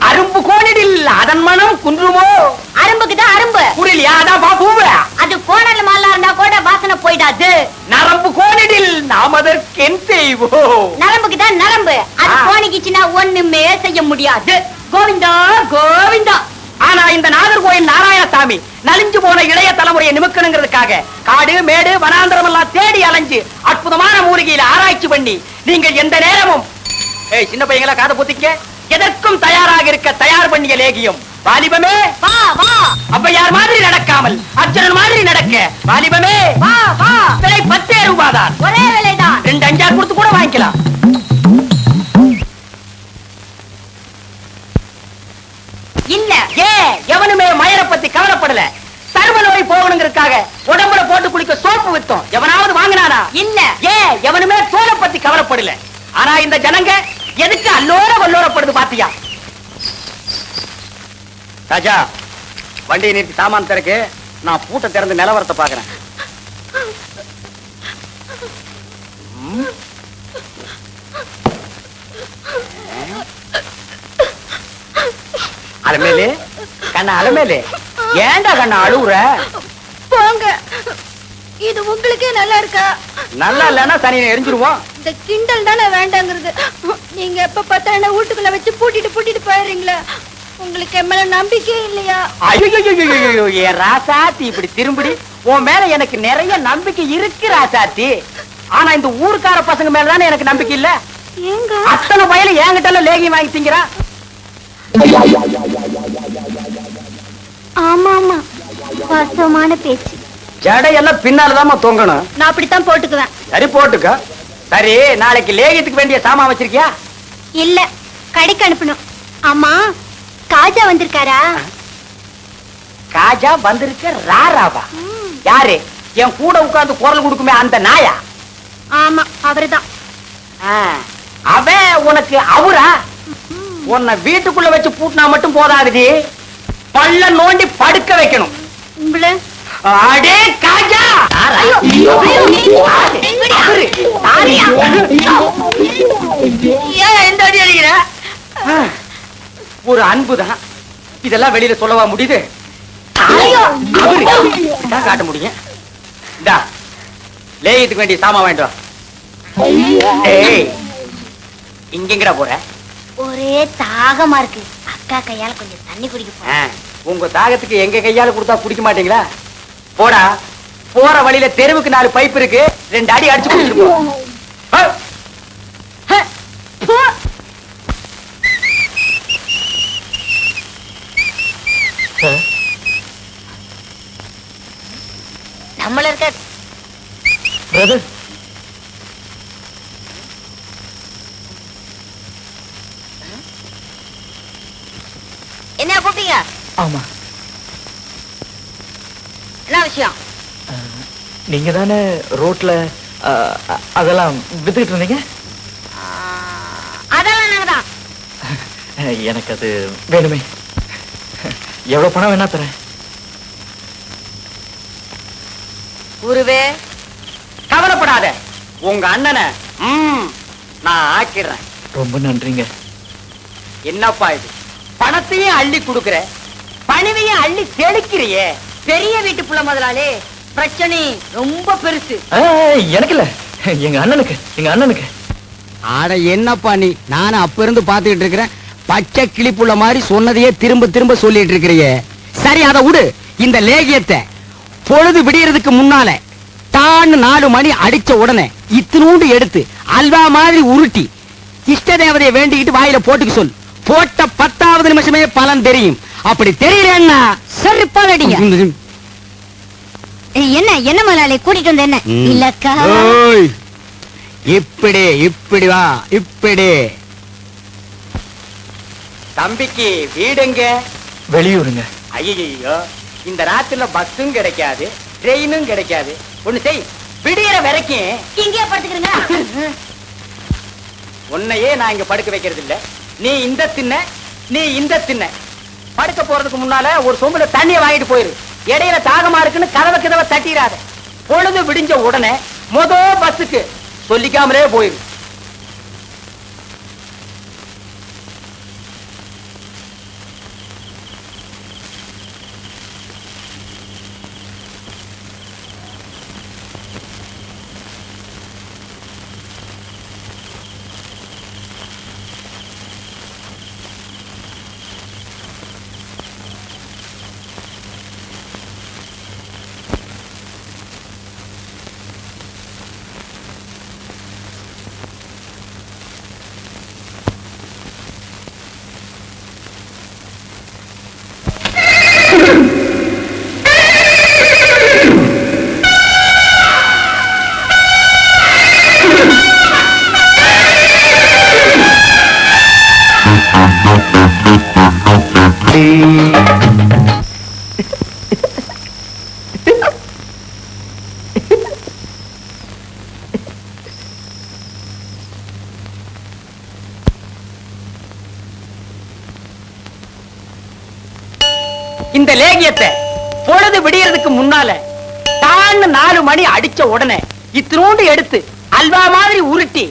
S2: அரும்பு கோணலில் அதன் மனம் குன்றுமோ.
S3: அரும்புக்குதான் அரும்பு,
S2: புரியலையா? அதான் பாப்பூவ.
S3: அது கோணல் மாலா இருந்தா கூட வாசனை போயிடாது.
S2: நரம்பு கோணலில் நாம் அதற்கு என் செய்வோம்.
S3: நரம்புக்குதான் நரம்பு, அது கோணிக்குச்சுன்னா ஒண்ணுமே செய்ய முடியாது. கோவிந்தா கோவிந்தா.
S2: ஆனா இந்த நாகர்கோயில் நாராயணசாமி நலிஞ்சு போன இளைய தலைமுறையை நிமிக்கணுங்கிறதுக்காக காடு மேடு வனாந்தரம் எல்லாம் தேடி அலைஞ்சு அற்புதமான மூலிகையில ஆராய்ச்சி பண்ணி நீங்கள் எந்த நேரமும் சின்ன பையங்களா காதை பொத்திக்க எதற்கும் தயாராக இருக்க தயார் பண்ணிய லேகியம். வாலிபமே
S3: வா வா.
S2: ஔவையார் மாதிரி நடக்காமல் அர்ஜுனன் மாதிரி நடக்க. வாலிபமே
S3: வா வா.
S2: விலை 10 ரூபாய்தான்,
S3: ஒரே விலைதான்.
S2: 2 5 கொடுத்து கூட வாங்கிக்கலாம்.
S3: இல்ல
S2: எவனுமே மயரை பத்தி கவலைப்படல. சர்வ நோய் போகணுங்கிறதுக்காக உடம்புல போட்டு குளிக்க சோப்பு வித்தோம், எவனாவது வாங்கினானா?
S3: இல்ல.
S2: எவனுமே தோலை பத்தி கவலைப்படல. ஆனா இந்த ஜனங்க எதுக்கு அல்லோர வல்லோரப்படுது பாத்தியா? ராஜா, வண்டியை நிறுத்தி சாமான் திறக்கு, நான் பூட்டை திறந்து நிலவரத்தை பாக்குறேன். அலமேலே கண்ணா, அலமேலே ஏண்டா கண்ணா அழுவுற?
S3: போங்க, இது உங்களுக்கே நல்லா இருக்கா?
S2: நல்லா இல்லன்னா சனியை எரிஞ்சிருவோம்.
S3: இந்த கிண்டல் தானே வேண்டாங்கிறது. நீங்க எப்ப பார்த்தா என்ன வீட்டுக்குள்ள வச்சு பூட்டிட்டு போயிடுறீங்களா? உங்களுக்கு என் மேல நம்பிக்கை இல்லையா?
S2: ஐயோ, என் ராசாத்தி இப்படி திரும்பி, உன் மேல எனக்கு நிறைய நம்பிக்கை இருக்கு ராசாத்தி. ஆனா இந்த ஊருக்கார பசங்க மேலதானே எனக்கு நம்பிக்கை இல்ல.
S3: ஏங்க
S2: அத்தனை பயில என்கிட்ட லேகி வாங்கி திங்கிறா.
S3: ஆமா ஆமா, வாஸ்தவமான பேச்சு.
S2: ஜடையெல்லாம் பின்னாலதான் தொங்கணும்.
S3: நான் அப்படித்தான் போட்டுக்குவேன்.
S2: சரி போட்டுக்க. சரி, நாளைக்கு லேகியத்துக்கு வேண்டிய சாமான் வச்சிருக்கியா?
S3: இல்ல, கடைக்கு அனுப்பணும். ஆமா, காஜா வந்திருக்காரா?
S2: காஜா வந்திருக்க ராராவா? யாரு? என் கூட உட்கார்ந்து குரல் கொடுக்குமே அந்த நாயா?
S3: ஆமா, அவருதான்.
S2: அவன் உனக்கு அவரா? உன்னை வீட்டுக்குள்ள வச்சு பூட்டினா மட்டும் போதாது, பல்ல நோண்டி படுக்க வைக்கணும்.
S3: உங்களை
S2: அடே காஜா! எந்த அடி அடிக்கிற? ஒரு அன்புதான், இதெல்லாம் வெளியில சொல்லவா முடியுது? காட்ட முடியும். லேயத்துக்கு வேண்டிய சாமா வாங்கிட்டு வா. இங்கெங்கடா போற?
S3: ஒரே தாகமா இருக்கு, அக்கா கையால கொஞ்சம் தண்ணி குடிக்க போறேன்.
S2: உங்க தாகத்துக்கு எங்க கையால கொடுத்தா குடிக்க மாட்டீங்களா? போடா, போற வழியில தெருவுக்கு 4 பைப் இருக்கு, 2 அடி அடிச்சு குடிச்சிட்டு போ.
S3: நம்மள இருக்க
S7: பிரதர்,
S3: என்ன கூப்பிட்டீங்க?
S7: ஆமா,
S3: என்ன விஷயம்?
S7: நீங்க தானே ரோட்ல அதெல்லாம் வித்துக்கிட்டு இருந்தீங்க?
S3: அதெல்லாம் நாங்கதான்.
S7: எனக்கு அது வேணுமே. எவ்வளவு பணம் வேணா தரேன்.
S3: குருவே,
S2: கவலைப்படாத, உங்க அண்ணனை நான் ஆக்கிடுறேன்.
S7: ரொம்ப நன்றிங்க.
S2: என்னப்பா இது, பணத்தையும் அள்ளி கொடுக்கிற, பணிவையும் அள்ளி தெளிக்கிறியே.
S3: பெரிய வீட்டு புள்ள முதலாளி, பிரச்சனை ரொம்ப பெருசு.
S7: எனக்கு இல்ல, எங்க அண்ணனுக்கு.
S2: ஆட என்னப்பா நீ, நானும் அப்ப இருந்து பாத்துக்கிட்டு இருக்கிறேன். பச்சை கிளிப்புள்ள மாதிரி சொன்னதையே திரும்ப திரும்ப சொல்லிட்டு இருக்கிறியே. சரி, அதை விடு. இந்த லேகியத்தை பொழுது விடியறதுக்கு முன்னால தான்னு 4 மணி அடிச்ச உடனே இத்தினூண்டு எடுத்து அல்வா மாதிரி உருட்டி இஷ்ட தேவதையை வேண்டிக்கிட்டு வாயில போட்டுக்க சொல்.
S9: போட்ட 10வது நிமிஷமே பலன் தெரியும். அப்படி தெரியலன்னா
S3: செருப்பால் அடிங்க. என்ன என்ன முதலாளி கூட்டிட்டு வந்த என்ன இல்லக்கா?
S9: இப்படி இப்படி வா, இப்படி. தம்பிக்கு வீடுங்க
S7: வெளியூருங்க.
S9: ஐயோ, இந்த ராத்திரில பஸ்ஸும் கிடைக்காது, ட்ரெயினும் கிடைக்காது. ஒண்ணு செய், விடியற வரைக்கும்
S3: இங்கேயே படுத்துக்கிறீங்க.
S9: உன்னையே நான் இங்க படுக்க வைக்கிறது இல்ல. நீ இந்த தின்ன, நீ இந்த தின்ன. படுக்க போறதுக்கு முன்னால ஒரு சொம்புல தண்ணியை வாங்கிட்டு போயிரு. இடையில தாகமா இருக்குன்னு கதவை தட்டிடாத. பொழுது விடிஞ்ச உடனே பஸ்ஸுக்கு சொல்லிக்காமலே போயிரு. இந்த லேகியத்தை பொழுது விடியறதுக்கு முன்னால தான்னு 4 மணி அடிச்ச உடனே இத்தினோண்டு எடுத்து அல்வா மாதிரி உருட்டி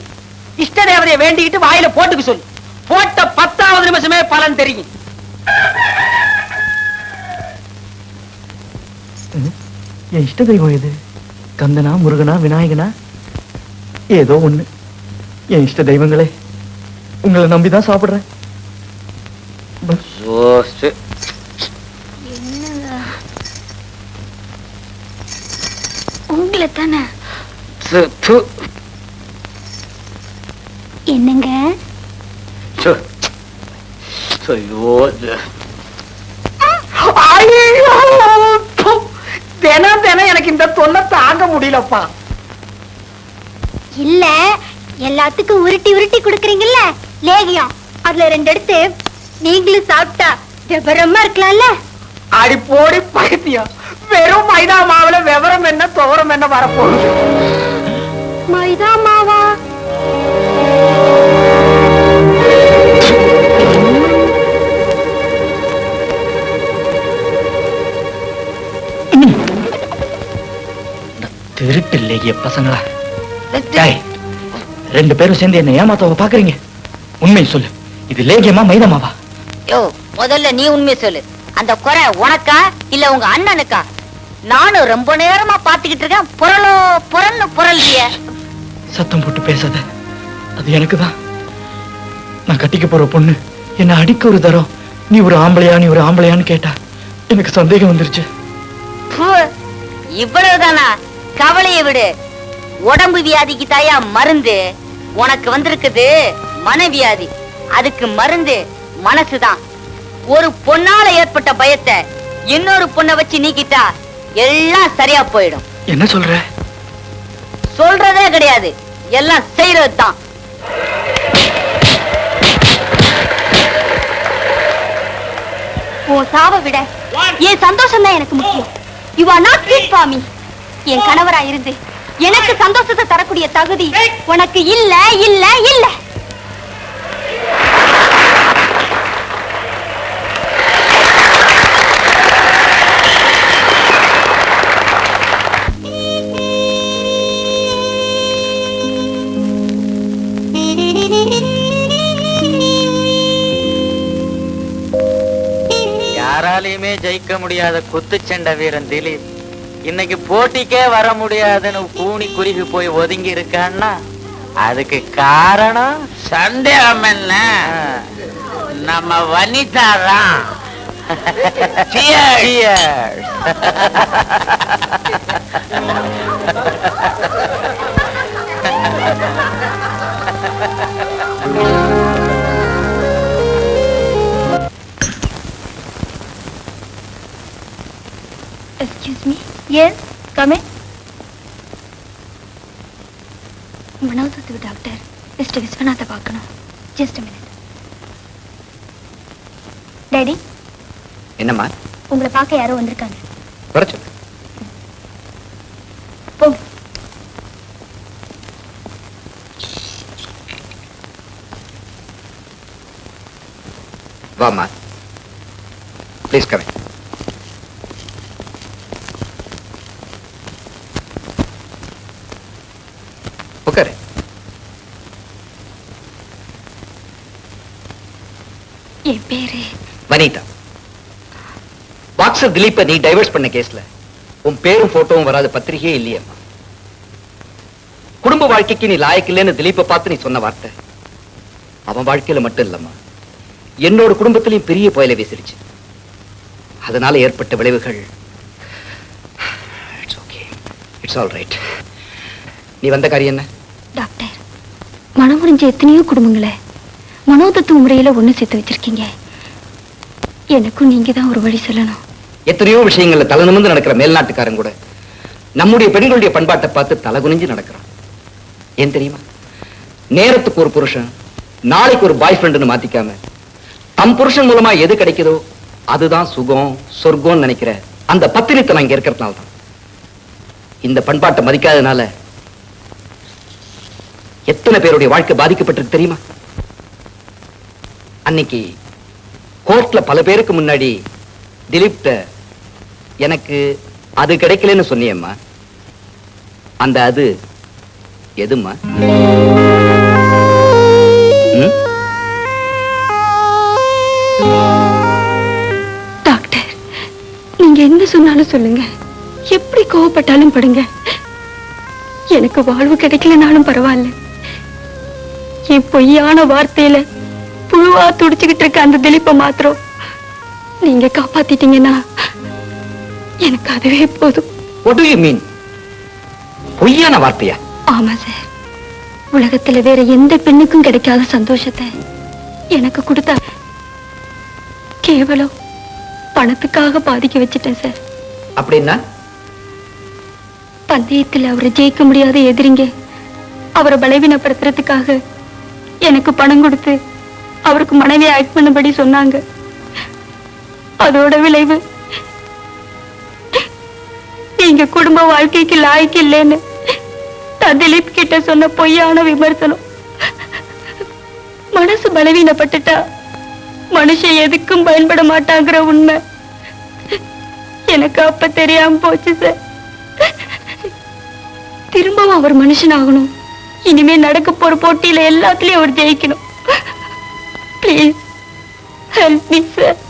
S9: இஷ்ட தேவதையை வேண்டிக்கிட்டு வாயில போட்டுக்க சொல்லு. போட்ட 10வது நிமிஷமே பலன் தெரியும்.
S7: என் இஷ்ட தெய்வம் எது? கந்தனா, முருகனா, விநாயகனா? ஏதோ ஒண்ணு. என் இஷ்ட தெய்வங்களே, உங்களை நம்பிதான் சாப்பிடுறேன்.
S3: உங்களை தானே? என்னங்க?
S9: தினம் தினம் எனக்கு இந்த தொல்லை தாங்க முடியலப்பா.
S3: இல்ல, எல்லாத்துக்கும் உருட்டி உருட்டி குடுக்கறீங்கல்ல லேகியம், அதுல 2 எடுத்து நீங்களும் சாப்பிட்டா விவரமா இருக்கலாம்ல.
S9: அடி போடி பைத்தியம், வெறும் மைதா மாவுல விவரம் என்ன துவரம் என்ன வரப்போகுது?
S3: மைதா மாவா?
S7: திருட்டு லேகிய பசங்களா, 2 பேரும் சேர்ந்து என்ன ஏமாத்தவ பாக்குறீங்க? உண்மை சொல்லு, இது லேகியமா மைதாமாவா?
S3: யோ, முதல்ல நீ உண்மையை சொல்லு. அந்த குறை உனக்கா இல்ல உங்க அண்ணனுக்கா? நானும் ரொம்ப நேரமா பாத்துக்கிட்டு இருக்கேன். புரள்றிய.
S7: சத்தம் போட்டு பேசாத, அது எனக்குதான். நான் கட்டிக்க போற பொண்ணு என்ன அடிக்க ஒரு தரம் நீ ஒரு ஆம்பளையான்னு கேட்டா எனக்கு சந்தேகம் வந்துருச்சு.
S3: இவ்வளவுதானா? கவலையை விடு. உடம்பு வியாதிக்கு தாயா மருந்து, உனக்கு வந்திருக்குது மனவியாதி. அதுக்கு மருந்து மனசுதான். ஒரு பொண்ணால ஏற்பட்ட பயத்தை இன்னொரு பொண்ணை வச்சு நீக்கிட்டா எல்லாம் சரியா போயிடும்.
S7: என்ன சொல்ற?
S3: சொல்றதே கிடையாது, எல்லாம் செய்யறதுதான். உன் சாவை விட என் சந்தோஷம் தான் எனக்கு முக்கியம். You are not fit for me. என் கணவரா இருந்து எனக்கு சந்தோஷத்தை தரக்கூடிய தகுதி உனக்கு இல்ல இல்ல இல்ல.
S8: யாராலையுமே ஜெயிக்க முடியாத குத்துச்சண்டை வீரன் திலீப் இன்னைக்கு போட்டிக்கே வர முடியாதுன்னு கூனி குறுகி போய் ஒதுங்கி இருக்கான்னா அதுக்கு காரணம் சந்தேகம் என்ன, நம்ம வனிதாதான்.
S3: எஸ் கமே. மனோதத்துவ டாக்டர் மிஸ்டர் விஸ்வநாத்தை பார்க்கணும். Just minute. டாடி,
S2: என்னம்மா?
S3: உங்களை பார்க்க யாரோ வந்திருக்காங்க.
S2: வர சொல்லு.
S3: போங்க.
S2: வாமா, ப்ளீஸ் கம். உட்காரு.
S3: என் பேரு
S2: வனிதா. பாக்ஸர் திலீப்பை நீ டைவர்ஸ் பண்ண கேஸ்ல உன் பேரும் போட்டோவும் வராத பத்திரிகையே இல்லையம்மா. குடும்ப வாழ்க்கைக்கு நீ லாயக்கு இல்லைன்னு திலீப்பை பார்த்து நீ சொன்ன வார்த்தை அவன் வாழ்க்கையில மட்டும் இல்லம்மா, என்னோட குடும்பத்திலையும் பெரிய புயலை வீசிடுச்சு. அதனால ஏற்பட்ட விளைவுகள் it's okay, it's all right. நீ வந்த காரியம் என்ன?
S3: டாக்டர், மனம் முடிஞ்ச எத்தனையோ குடும்பங்களை மனோதத்துவ முறையில ஒண்ணு சேர்த்து வச்சிருக்கீங்க. எனக்கும் நீங்க தான் ஒரு வழி சொல்லணும்.
S2: எத்தனையோ விஷயங்கள்ல தலை நிமிர்ந்து நடக்கிற மேல்நாட்டுக்காரன் கூட நம்முடைய பெண்களுடைய பண்பாட்டை பார்த்து தலை குனிஞ்சு நடக்கிறான். ஏன் தெரியுமா? நேரத்துக்கு ஒரு புருஷன், நாளைக்கு ஒரு பாய் ஃப்ரெண்டுன்னு மாத்திக்காம தம் புருஷன் மூலமா எது கிடைக்குதோ அதுதான் சுகம் சொர்க்கம் நினைக்கிற அந்த பத்திரித்தனம் இங்க இருக்கிறதுனால தான். இந்த பண்பாட்டை மதிக்காதனால எத்தனை பேருடைய வாழ்க்கை பாதிக்கப்பட்டிருக்கு தெரியுமா? அன்னைக்கு கோர்ட்ல பல பேருக்கு முன்னாடி திலீப்ட எனக்கு அது கிடைக்கலன்னு சொன்னியம்மா. அந்த அது எதும்மா?
S3: டாக்டர், நீங்க என்ன சொன்னாலும் சொல்லுங்க, எப்படி கோவப்பட்டாலும் படுங்க. எனக்கு வாழ்வு கிடைக்கலனாலும் பரவாயில்ல. என் பொய்யான வார்த்தையில புழுவா துடிச்சுக்கிட்டு இருக்க அந்த திலீப்பை மாத்திரம் நீங்க காப்பாத்திட்டீங்கன்னா எனக்கு அதுவே போதும்.
S2: What do you mean? பொய்யான வார்த்தையா?
S3: ஆமா சார், உலகத்துல வேற எந்த பெண்ணுக்கும் கிடைக்காத சந்தோஷத்தை எனக்கு கொடுத்தா கேவலம் பணத்துக்காக பாதிக்க வச்சுட்டேன் சார்.
S2: அப்படின்னா
S3: பந்தயத்தில் அவரை ஜெயிக்க முடியாத எதிரிங்க அவரை பலவீனப்படுத்துறதுக்காக எனக்கு பணம் கொடுத்து அவருக்கு மனைவி ஆக்ட் பண்ணபடி சொன்னாங்க. அதோட விளைவு நீங்க குடும்ப வாழ்க்கைக்கு லாய்க்கு இல்லைன்னு திலீப் கிட்ட சொன்ன பொய்யான விமர்சனம். மனசு பலவீனப்பட்டுட்டா மனுஷன் எதுக்கும் பயன்பட மாட்டாங்கிற உண்மை எனக்கு அப்ப தெரியாம போச்சு சார். திரும்பவும் அவர் மனுஷனாகணும். இனிமே நடக்க போற போட்டியில எல்லாத்துலயும் அவர் ஜெயிக்கணும். Please help me sir.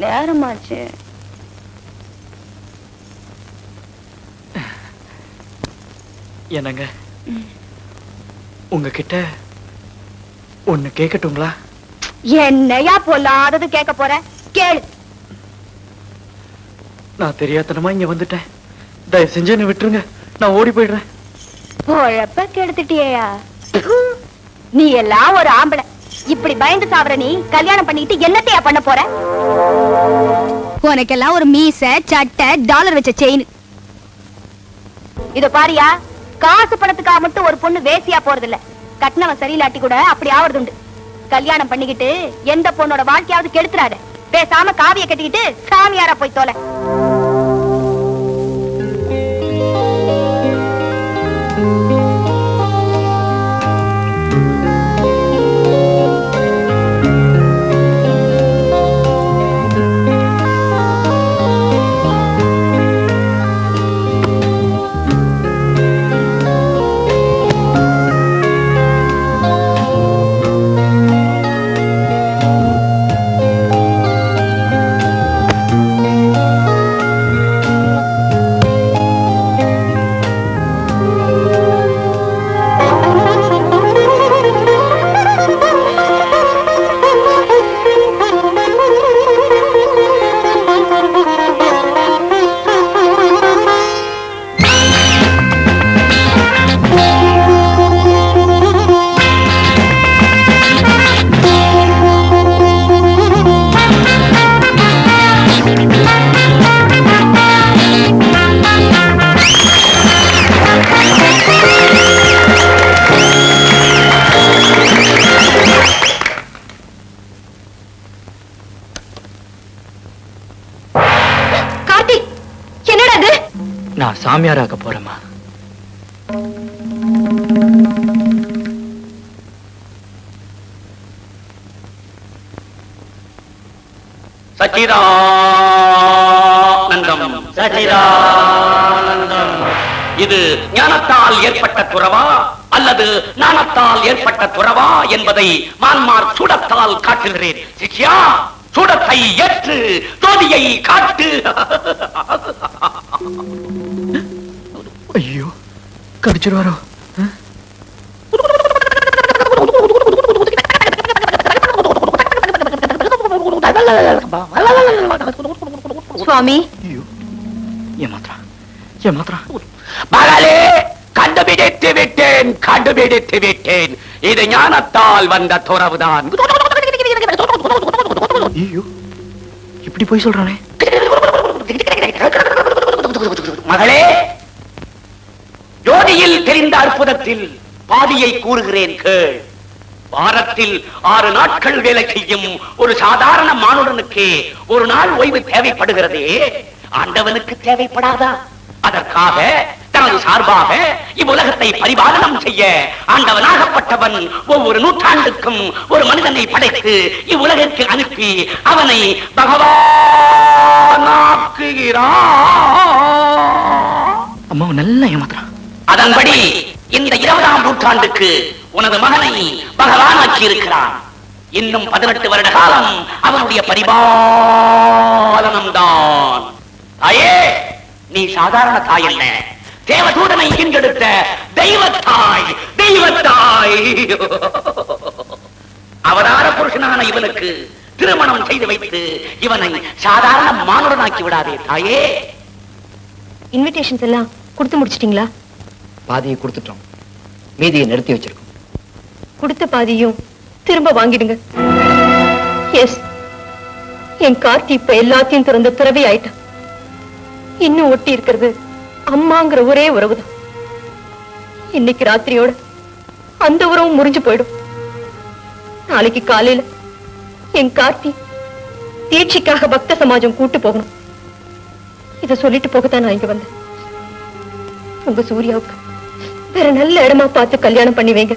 S3: நேரமாச்சு.
S7: என்னங்க உங்ககிட்ட ஒண்ணு கேட்கட்டுங்களா?
S3: என்னையா பொல்லாதது கேட்க போற? கேளு.
S7: நான் தெரியாதனமா இங்க வந்துட்டேன். தயவு செஞ்சு என்ன விட்டுருங்க. நான் ஓடி போயிடுறேன்.
S3: பொழப்ப கெடுத்துட்டியா? நீ எல்லாம் ஒரு ஆம்பளை. இப்படி பயந்து சாவற நீ கல்யாணம் பண்ணிக்கிட்டு என்னத்தையா பண்ண போற? உனக்கெல்லாம் ஒரு மீச, சட்டை, டாலர் வச்ச செயின். இத பாரியா, காசு பணத்துக்காக மட்டும் ஒரு பொண்ணு வேசியா போறதில்ல. கட்டினவன் சரியில்லாட்டி கூட அப்படி ஆவறது உண்டு. கல்யாணம் பண்ணிக்கிட்டு எந்த பொண்ணோட வாழ்க்கையாவது கெடுத்துறாத. பேசாம காவிய கட்டிக்கிட்டு சாமியாரா போய் தோல.
S7: நான் சாமியாராக்க போறேமா.
S6: சச்சிதானந்தம் சச்சிதானந்தம். இது ஞானத்தால் ஏற்பட்ட துறவா அல்லது ஞானத்தால் ஏற்பட்ட துறவா என்பதை மான்மார் சூடத்தால் காட்டுகிறேன். சிஷ்யா, சூடத்தை ஏற்று ஜோதியை காட்டு.
S7: ஐயோ, கடிச்சிருவாரோ?
S3: சுவாமி,
S7: ஏமாத்ரா.
S6: மகளே, கண்டுபிடித்து விட்டேன், கண்டுபிடித்து விட்டேன். இது ஞானத்தால் வந்த துறவுதான்.
S7: ஐயோ, இப்படி போய் சொல்றானே.
S6: மகளே, ஜோதியில் தெரிந்த அற்புதத்தில் பாதியை கூறுகிறேன் கேள். வாரத்தில் 6 நாட்கள் வேலை செய்யும் ஒரு சாதாரண மானுடனுக்கு ஒரு நாள் ஓய்வு தேவைப்படுகிறதே, ஆண்டவனுக்கு தேவைப்படாதா? அதற்காக தனது சார்பாக இவ்வுலகத்தை பரிபாலனம் செய்ய ஆண்டவனாகப்பட்டவன் ஒவ்வொரு நூற்றாண்டுக்கும் ஒரு மனிதனை படைத்து இவ்வுலகிற்கு அனுப்பி அவனை பகவானாக்குகிறான்.
S7: அம்மா நல்லா ஏமாத்றான்.
S6: அதன்படி இந்த 20ஆம் நூற்றாண்டுக்கு உனது மகனை பகவானாக்கி இருக்கிறான். இன்னும் 18 வருட காலம் அவனுடைய பரிபாலனம் தான். தாயே, நீ சாதாரண தாய் அல்ல, தேவதூதனை ஈன்றெடுத்த தெய்வத்தாய், தெய்வத்தாய். அவதார புருஷனான இவனுக்கு திருமணம் செய்து வைத்து இவனை சாதாரண மானுடனாக்கி விடாதே தாயே.
S4: இன்விடேஷன்ஸ் எல்லாம் கொடுத்து முடிச்சிட்டீங்களா?
S2: பாதியை கொடுத்துட்டோம், மீதியை நிறுத்தி வச்சிருக்கோம்.
S4: கொடுத்த பாதியும் திரும்ப வாங்கிடுங்க. எஸ், என் கார்த்தி இப்ப எல்லாத்தையும் திறந்த துறவி ஆயிட்டான். இன்னும் ஒட்டி இருக்கிறது அம்மாங்கிற ஒரே உறவுதான். இன்னைக்கு ராத்திரியோட அந்த உறவும் முறிஞ்சு போயிடும். நாளைக்கு காலையில என் கார்த்தி தீட்சிக்காக பக்த சமாஜம் கூட்டு போகணும். இத சொல்லிட்டு போகத்தான் நான் இங்க வந்தேன். உங்க சூர்யாவுக்கு வேற நல்ல இடமா பார்த்து கல்யாணம் பண்ணி வைங்க.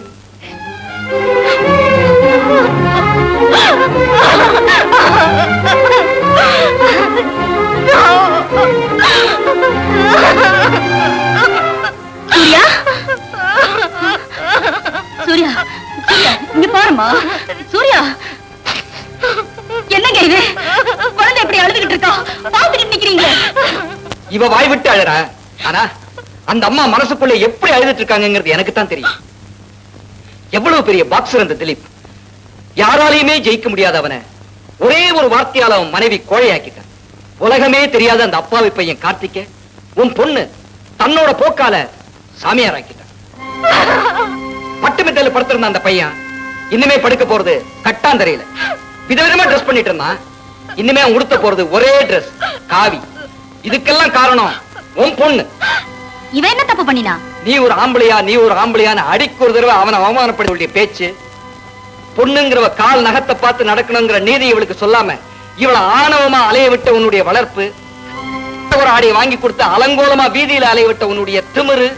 S3: சூர்யா, சூர்யா, சூர்யா, இங்க பாருமா. சூர்யா, என்னங்க இது குழந்தை எப்படி அழுதுகிட்டு இருக்கா பாத்துக்கிட்டு நிக்கிறீங்க
S2: இவ வாய் விட்டு அழறா ஆனா அந்த அம்மா மனசுக்குள்ள எப்படி அழுதுட்டு இருக்காங்கிறது எனக்கு தான் தெரியும். எவ்வளவு பெரிய பாக்ஸர் அந்த திலீப். யாராலையுமே ஜெயிக்க முடியாத அவனை ஒரே ஒரு வார்த்தையால அவன் மனைவி கோழையாக்கிட்டான். உலகமே தெரியாத அந்த அப்பாவி பையன் கார்த்திகே உன் பொண்ணு தன்னோட போக்கால சாமியார் ஆக்கிட்டான். பட்டுமெத்தல படுத்திருந்த அந்த பையன் இன்னுமே படுக்க போறது கட்டாந்தரையில விதவிதமா ட்ரெஸ் பண்ணிட்டு இருந்தான். இன்னுமே அவன் உடுத்த போறது ஒரே ட்ரெஸ் காவி. இதுக்கெல்லாம் காரணம் உன் பொண்ணு.
S3: இவன் என்ன தப்பு பண்ணினா?
S2: நீ ஒரு ஆம்பளையான்னு அடிக்கு ஒரு தடவை அவனை அவமானப்படுத்த பேச்சு. பொண்ணுங்கிறவ கால் நகத்தை பார்த்து நடக்கணுங்கிற நீதி இவளுக்கு சொல்லாம இவளை ஆணவமா அலைய விட்ட உன்னுடைய வளர்ப்பு, ஒரு ஆடையை வாங்கி கொடுத்து அலங்கோலமா வீதியில அலைய விட்ட உன்னுடைய திமிரு,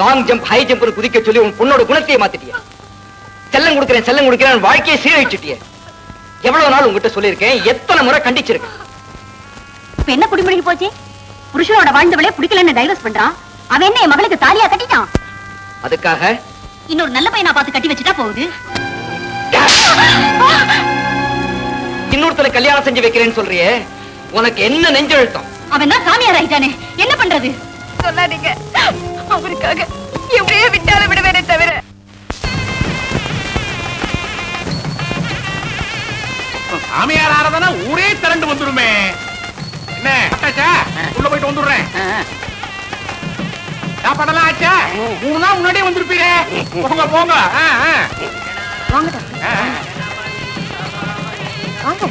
S2: லாங் ஜம்ப் ஹை ஜம்ப் குதிக்க சொல்லி உன் பொண்ணோட குணத்தையே மாத்திட்டிய. செல்லம் கொடுக்கிறேன் வாழ்க்கையை சீரழிச்சிட்டிய. எவ்வளவு நாள் உங்ககிட்ட சொல்லியிருக்கேன், எத்தனை முறை கண்டிச்சிருக்கேன்.
S3: இப்ப என்ன குடிமொழி போச்சு? புருஷனோட வாழ்ந்தவளே பிடிக்கலன்னு டைவர்ஸ் பண்றான். அவன் என்ன என் மகளுக்கு தாலியா கட்டிட்டான்?
S2: அதுக்காக
S3: இன்னொரு நல்ல பையனா பார்த்து கட்டி வச்சுட்டா போகுது.
S2: இன்னொருத்தரை கல்யாணம் செஞ்சு வைக்கிறேன்னு சொல்றியே, உனக்கு என்ன நெஞ்செழுத்தம்?
S3: அவன் தான் சாமியார் ஆயிட்டானே, என்ன பண்றது?
S4: சொல்லாதீங்க, அவருக்காக எப்படியே விட்டாலும் விடுவேனே தவிர.
S5: சாமியார் ஆறதானா ஊரே திரண்டு வந்துருமே. என்ன அட்டாச்சா? உள்ள போயிட்டு வந்துடுறேன். சாப்பாடெல்லாம் ஆச்சா? 3 நாள் முன்னாடியே வந்திருப்பீங்க. போங்க போங்க.
S3: வாங்க டாக்டர். வாங்க.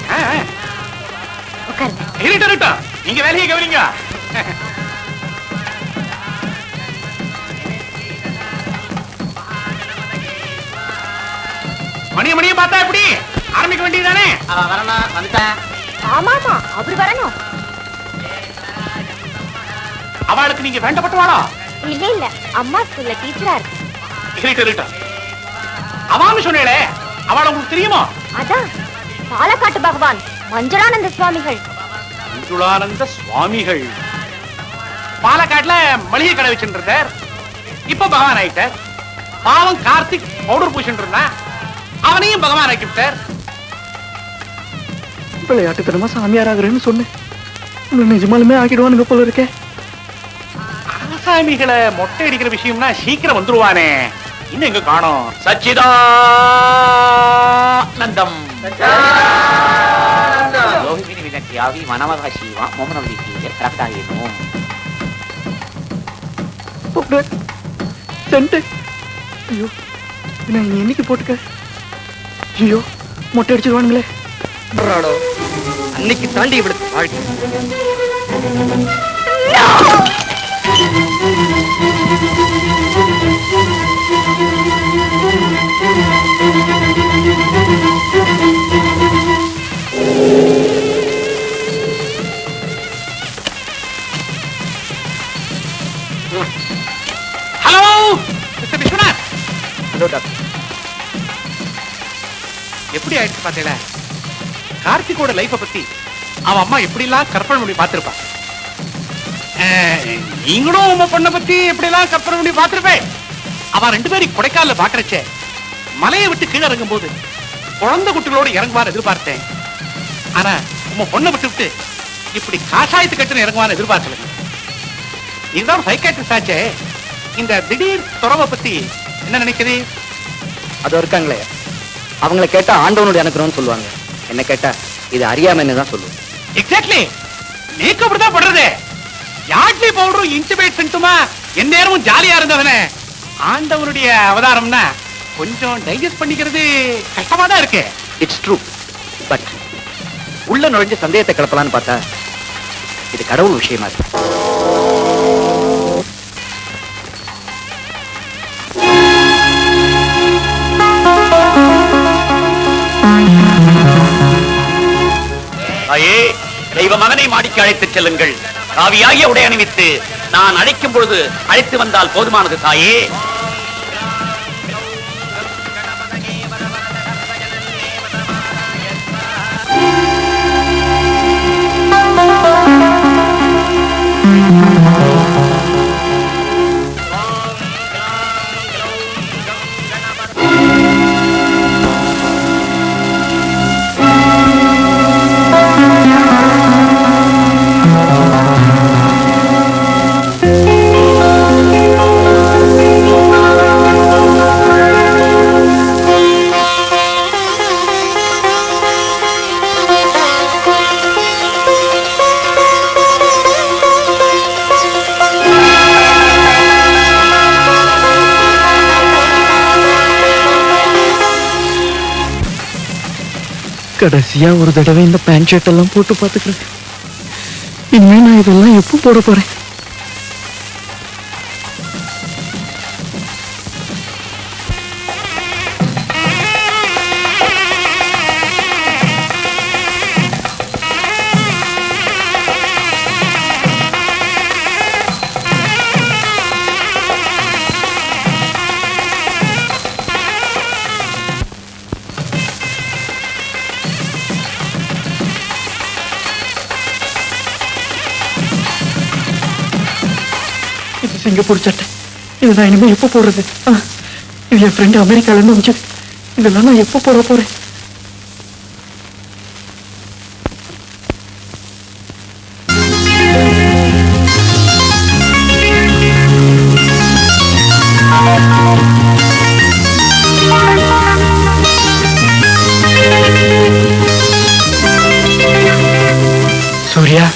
S3: உட்காருங்க.
S5: இருக்கட்டும், நீங்க வேலையை கவனிங்க. மணியை பார்த்தா எப்படி ஆரம்பிக்க வேண்டியதானே?
S8: வரணும், வந்துட்டேன்.
S3: ஆமா அவரு வரணும்.
S5: அவளுக்கு நீங்க வேண்டப்பட்டவாளா?
S3: இல்ல அம்மா ஸ்கூல்ல டீச்சரா இருக்கு.
S5: இருக்கட்டும். அவான்னு சொன்னேளே, அவளை உங்களுக்கு தெரியுமா?
S3: அதான் பாலக்காட்டு பகவான் மஞ்சுளானந்த சுவாமிகள்.
S5: மஞ்சுளானந்த சுவாமிகள் பாலக்காட்டுல மளிகை கடை வச்சுருந்தார். இப்ப பகவான் ஆயிட்டார். பாவம் கார்த்திக் பவுடர் பூசிட்டு இருந்தான், அவனையும் பகவான் ஆக்கிவிட்டார்.
S7: விளையாட்டுத்தனமா சாமியார் ஆகுறேன்னு சொன்னேன், நிஜமாலுமே ஆக்கிடுவானுங்க போல இருக்கே.
S5: ஆசாமிகளை மொட்டை அடிக்கிற விஷயம்னா சீக்கிரம் வந்துருவானே, இன்னும் எங்க காணோம்?
S8: சச்சிதானந்தம் யோகினி வினத்தியாவி மனமக சீவா மோமனம் விதிய கரெக்டாயிடும்.
S7: ஐயோ நான் என்னைக்கு போட்டுக்க? ஐயோ மொட்டை அடிச்சிருவானுங்களே.
S2: அன்னைக்கு தாண்டி இவளுக்கு வாழ்க்கை.
S5: Hello mister Viswanath.
S2: Hello doctor.
S5: எப்படி ஆயிடுச்சு பாத்தீங்களா? கார்த்திகோட லைஃப பத்தி அவன் அம்மா எப்படி எல்லாம் கற்பனை பண்ணி பார்த்திருப்பா. நீங்களும் உங்க பொண்ணை பத்தி எப்படி எல்லாம் கற்பனை பண்ணி பார்த்திருப்பேன். அவன் 2 பேரும் கொடைக்கால பாக்குறச்சே மலையை விட்டு கீழே இறங்கும் போது குழந்தை குட்டிகளோடு இறங்குவான்னு எதிர்பார்த்தேன். ஆனா உங்க பொண்ணை விட்டு இப்படி காஷாயத்து கட்டுன்னு இறங்குவான்னு எதிர்பார்க்கல. இதுதான் சைக்காட்ரிஸ்ட் ஆச்சே. இந்த திடீர் துறவை பத்தி என்ன நினைக்கிறீ?
S2: அது இருக்காங்களே, அவங்கள கேட்டா ஆண்டவனுடைய அனுக்கிறோம்னு சொல்லுவாங்க. என்ன கேட்டா இது அறியாமைன்னு தான் சொல்லுவோம்.
S5: எக்ஸாக்ட்லி. நீக்கு அப்படிதான் படுறது. யாட்லி பவுடரும் இன்டிமேட் சென்ட்டுமா என் நேரமும் ஜாலியா இருந்தவனே. ஆண்டவனுடைய அவதாரம்னா கொஞ்சம் டைஜஸ்ட் பண்ணிக்கிறது கஷ்டமா தான் இருக்கு.
S2: It's true. பட் உள்ள நுழைஞ்ச சந்தேகத்தை கிளப்பலான்னு பார்த்தா இது கடவுள் விஷயமா இருக்கு.
S6: தாயே, தெய்வ மகனை மாடிக்கு அழைத்துச் செல்லுங்கள். காவியாகிய உடை அணிவித்து நான் அழைக்கும் பொழுது அழைத்து வந்தால் போதுமானது தாயே.
S7: கடைசியா ஒரு தடவை இந்த பேண்ட் ஷர்ட் எல்லாம் போட்டு பாத்துக்கிறேன். இனிமே நான் இதெல்லாம் எப்போ போட போறேன்? சிங்கப்பூர் சட்டை இதை நான் இனிமே எப்போ போடுறது? இது என் ஃப்ரெண்டு அமெரிக்கால இருந்து வந்துச்சு. இதெல்லாம் நான் எப்போ போட போறேன்? சூர்யா,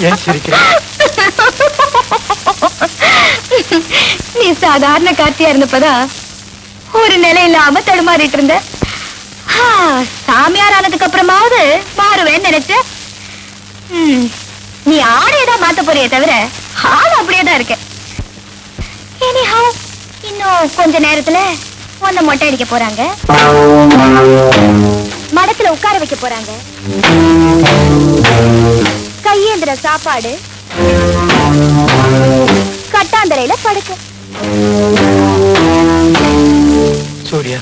S7: ஏன் சிரிக்கிற?
S4: நீ சாதாரண காட்சியா இருந்தப்பதா ஒரு நிலை இல்லாம தடுமாறிட்டு இருந்த. சாமியார் ஆனதுக்கு அப்புறமாவது மாறுவேன்னு நினைச்ச. நீ ஆடையதான் மாத்த போறிய தவிர ஆள் அப்படியேதான் இருக்க. இன்னும் கொஞ்ச நேரத்துல உன்னை மொட்டை அடிக்க போறாங்க, மடத்துல உட்கார வைக்க போறாங்க, கையேந்திர சாப்பாடு, கட்டாந்தரையில படுக்க.
S7: சூர்யா,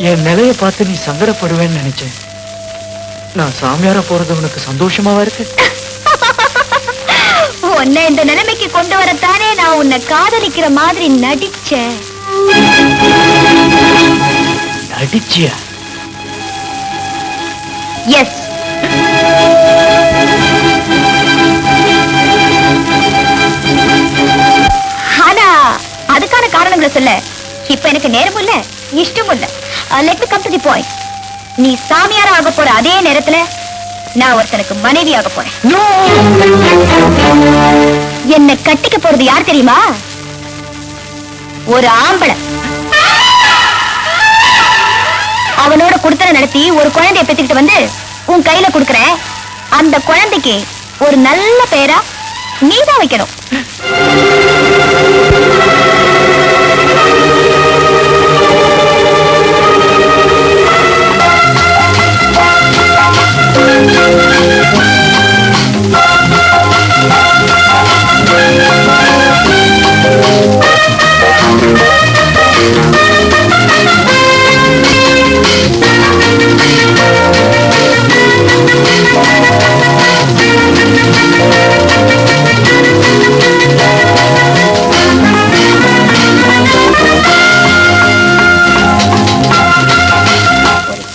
S7: என் நிலைய பார்த்து நீ சங்கடப்படுவேன்னு நினைச்சேன். நான் சாமியார போறது உனக்கு சந்தோஷமாவா இருக்கு?
S4: உன்னை இந்த நிலைமைக்கு கொண்டு வரத்தானே நான் உன்னை காதலிக்கிற மாதிரி நடிச்சேன்.
S7: நடிச்சியா?
S4: எஸ். ஆனா அதுக்கான காரணங்களை சொல்ல இப்ப எனக்கு நேரமும் இல்ல, இஷ்டமும் இல்ல. Let me come to the point. நீ சாமியார ஆக போற அதே நேரத்துல நான் ஒருத்தனுக்கு மனைவி ஆக போறேன். என்ன கட்டிக்க போறது யார் தெரியுமா? ஒரு ஆம்பளை. அவனோட குடுத்தன நடத்தி ஒரு குழந்தைய பெத்துக்கிட்டு வந்து உன் கையில குடுக்கறேன். அந்த குழந்தைக்கு ஒரு நல்ல பேரா நீதான் வைக்கணும்.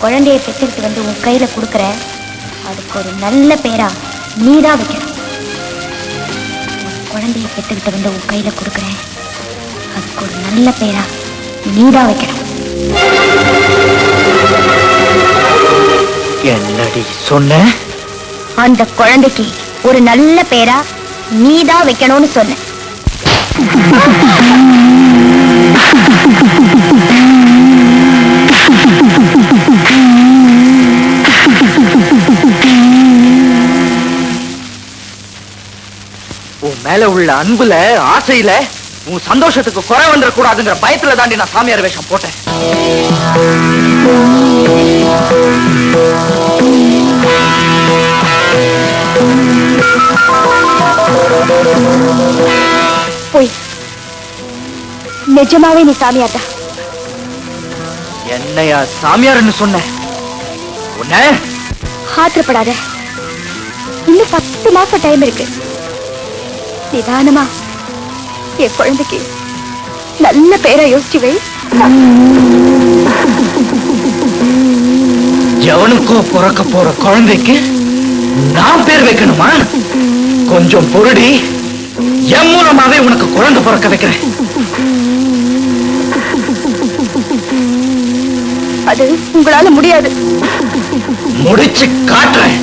S4: குழந்தையை பெற்றுக்கிட்டு வந்து உன் கையில கொடுக்கற, அதுக்கு ஒரு நல்ல பேரா நீதான் வைக்கணும். குழந்தையை பெற்றுக்கிட்டு வந்து உன் கையில கொடுக்கற, அதுக்கு ஒரு நல்ல பேரா நீதான் வைக்கணும்.
S7: என்னடி சொன்ன?
S4: அந்த குழந்தைக்கு ஒரு நல்ல பேரா நீதான் வைக்கணும்னு சொன்ன.
S2: உன் மேல உள்ள அன்புல, ஆசையில உன் சந்தோஷத்துக்கு குறை வந்துட கூடாதுங்கிற பயத்துல தாண்டி நான் சாமியார் வேஷம் போட்டேன்.
S4: போய் நிஜமாவே நீ சாமியார்டா?
S2: என்னையா சாமியார்னு சொன்ன? உன்ன
S4: ஆத்திரப்படாத, இன்னும் 10 மாசம் டைம் இருக்கு. நிதானமா என் குழந்தைக்கு நல்ல பேரை யோசிச்சு வை.
S7: எவனுக்கோ பிறக்க போற குழந்தைக்கு நான் பேர் வைக்கணுமா? கொஞ்சம் பொருடி, என் மூலமாவே உனக்கு குழந்தை பிறக்க வைக்கிறேன்.
S3: அது உங்களால முடியாது.
S7: முடிச்சு காட்டுறேன்.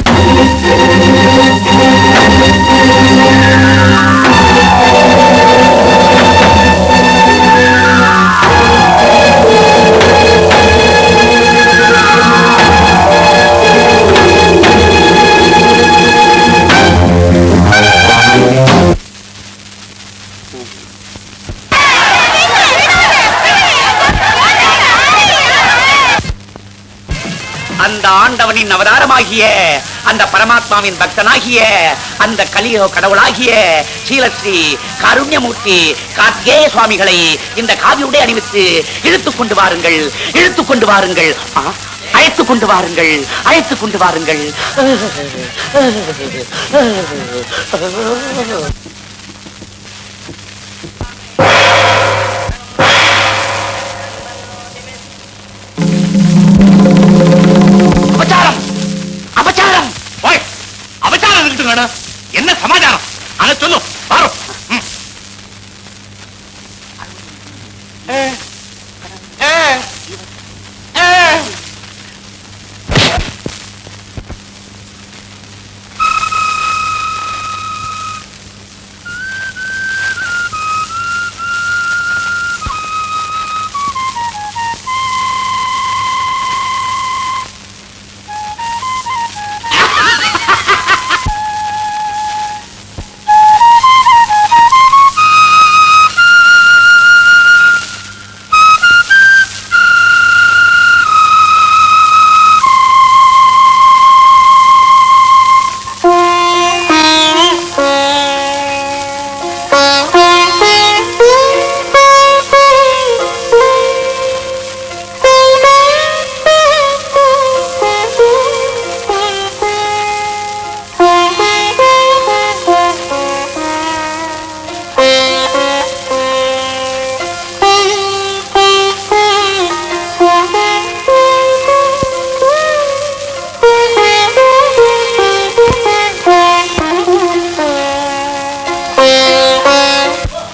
S9: அந்த ஆண்டவனின் அவதாரமாகிய அந்த பரமாத்மாவின் பக்தனாகிய அந்த கலியுக கடவுளாகிய ஸ்ரீலஸ்ரீ காருண்யமூர்த்தி கார்த்திகேய சுவாமிகளை இந்த காவியுடை அணிவித்து இழுத்துக் கொண்டு வாருங்கள், இழுத்துக் கொண்டு வாருங்கள், அழைத்துக் கொண்டு வாருங்கள், அழைத்துக் கொண்டு வாருங்கள். அபச்சாரம், அபச்சாரம்,
S5: அபச்சாரம் இருக்கட்டும். என்ன சமாச்சாரம் அதை சொல்லு. பாரு.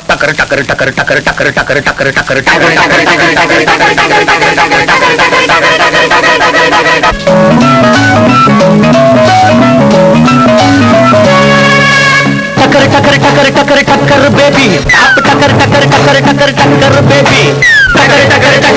S1: டக்கர் டக்கர் டக்கர் டக்கர் டக்கர் டக்கர் டக்கர் டக்கர் டக்கர் டக்கர் டக்கர் டக்கர் டக்கர் பேபி டக்கர் டக்கர் டக்கர் டக்கர் டக்கர் பேபி டக்கர் டக்கர்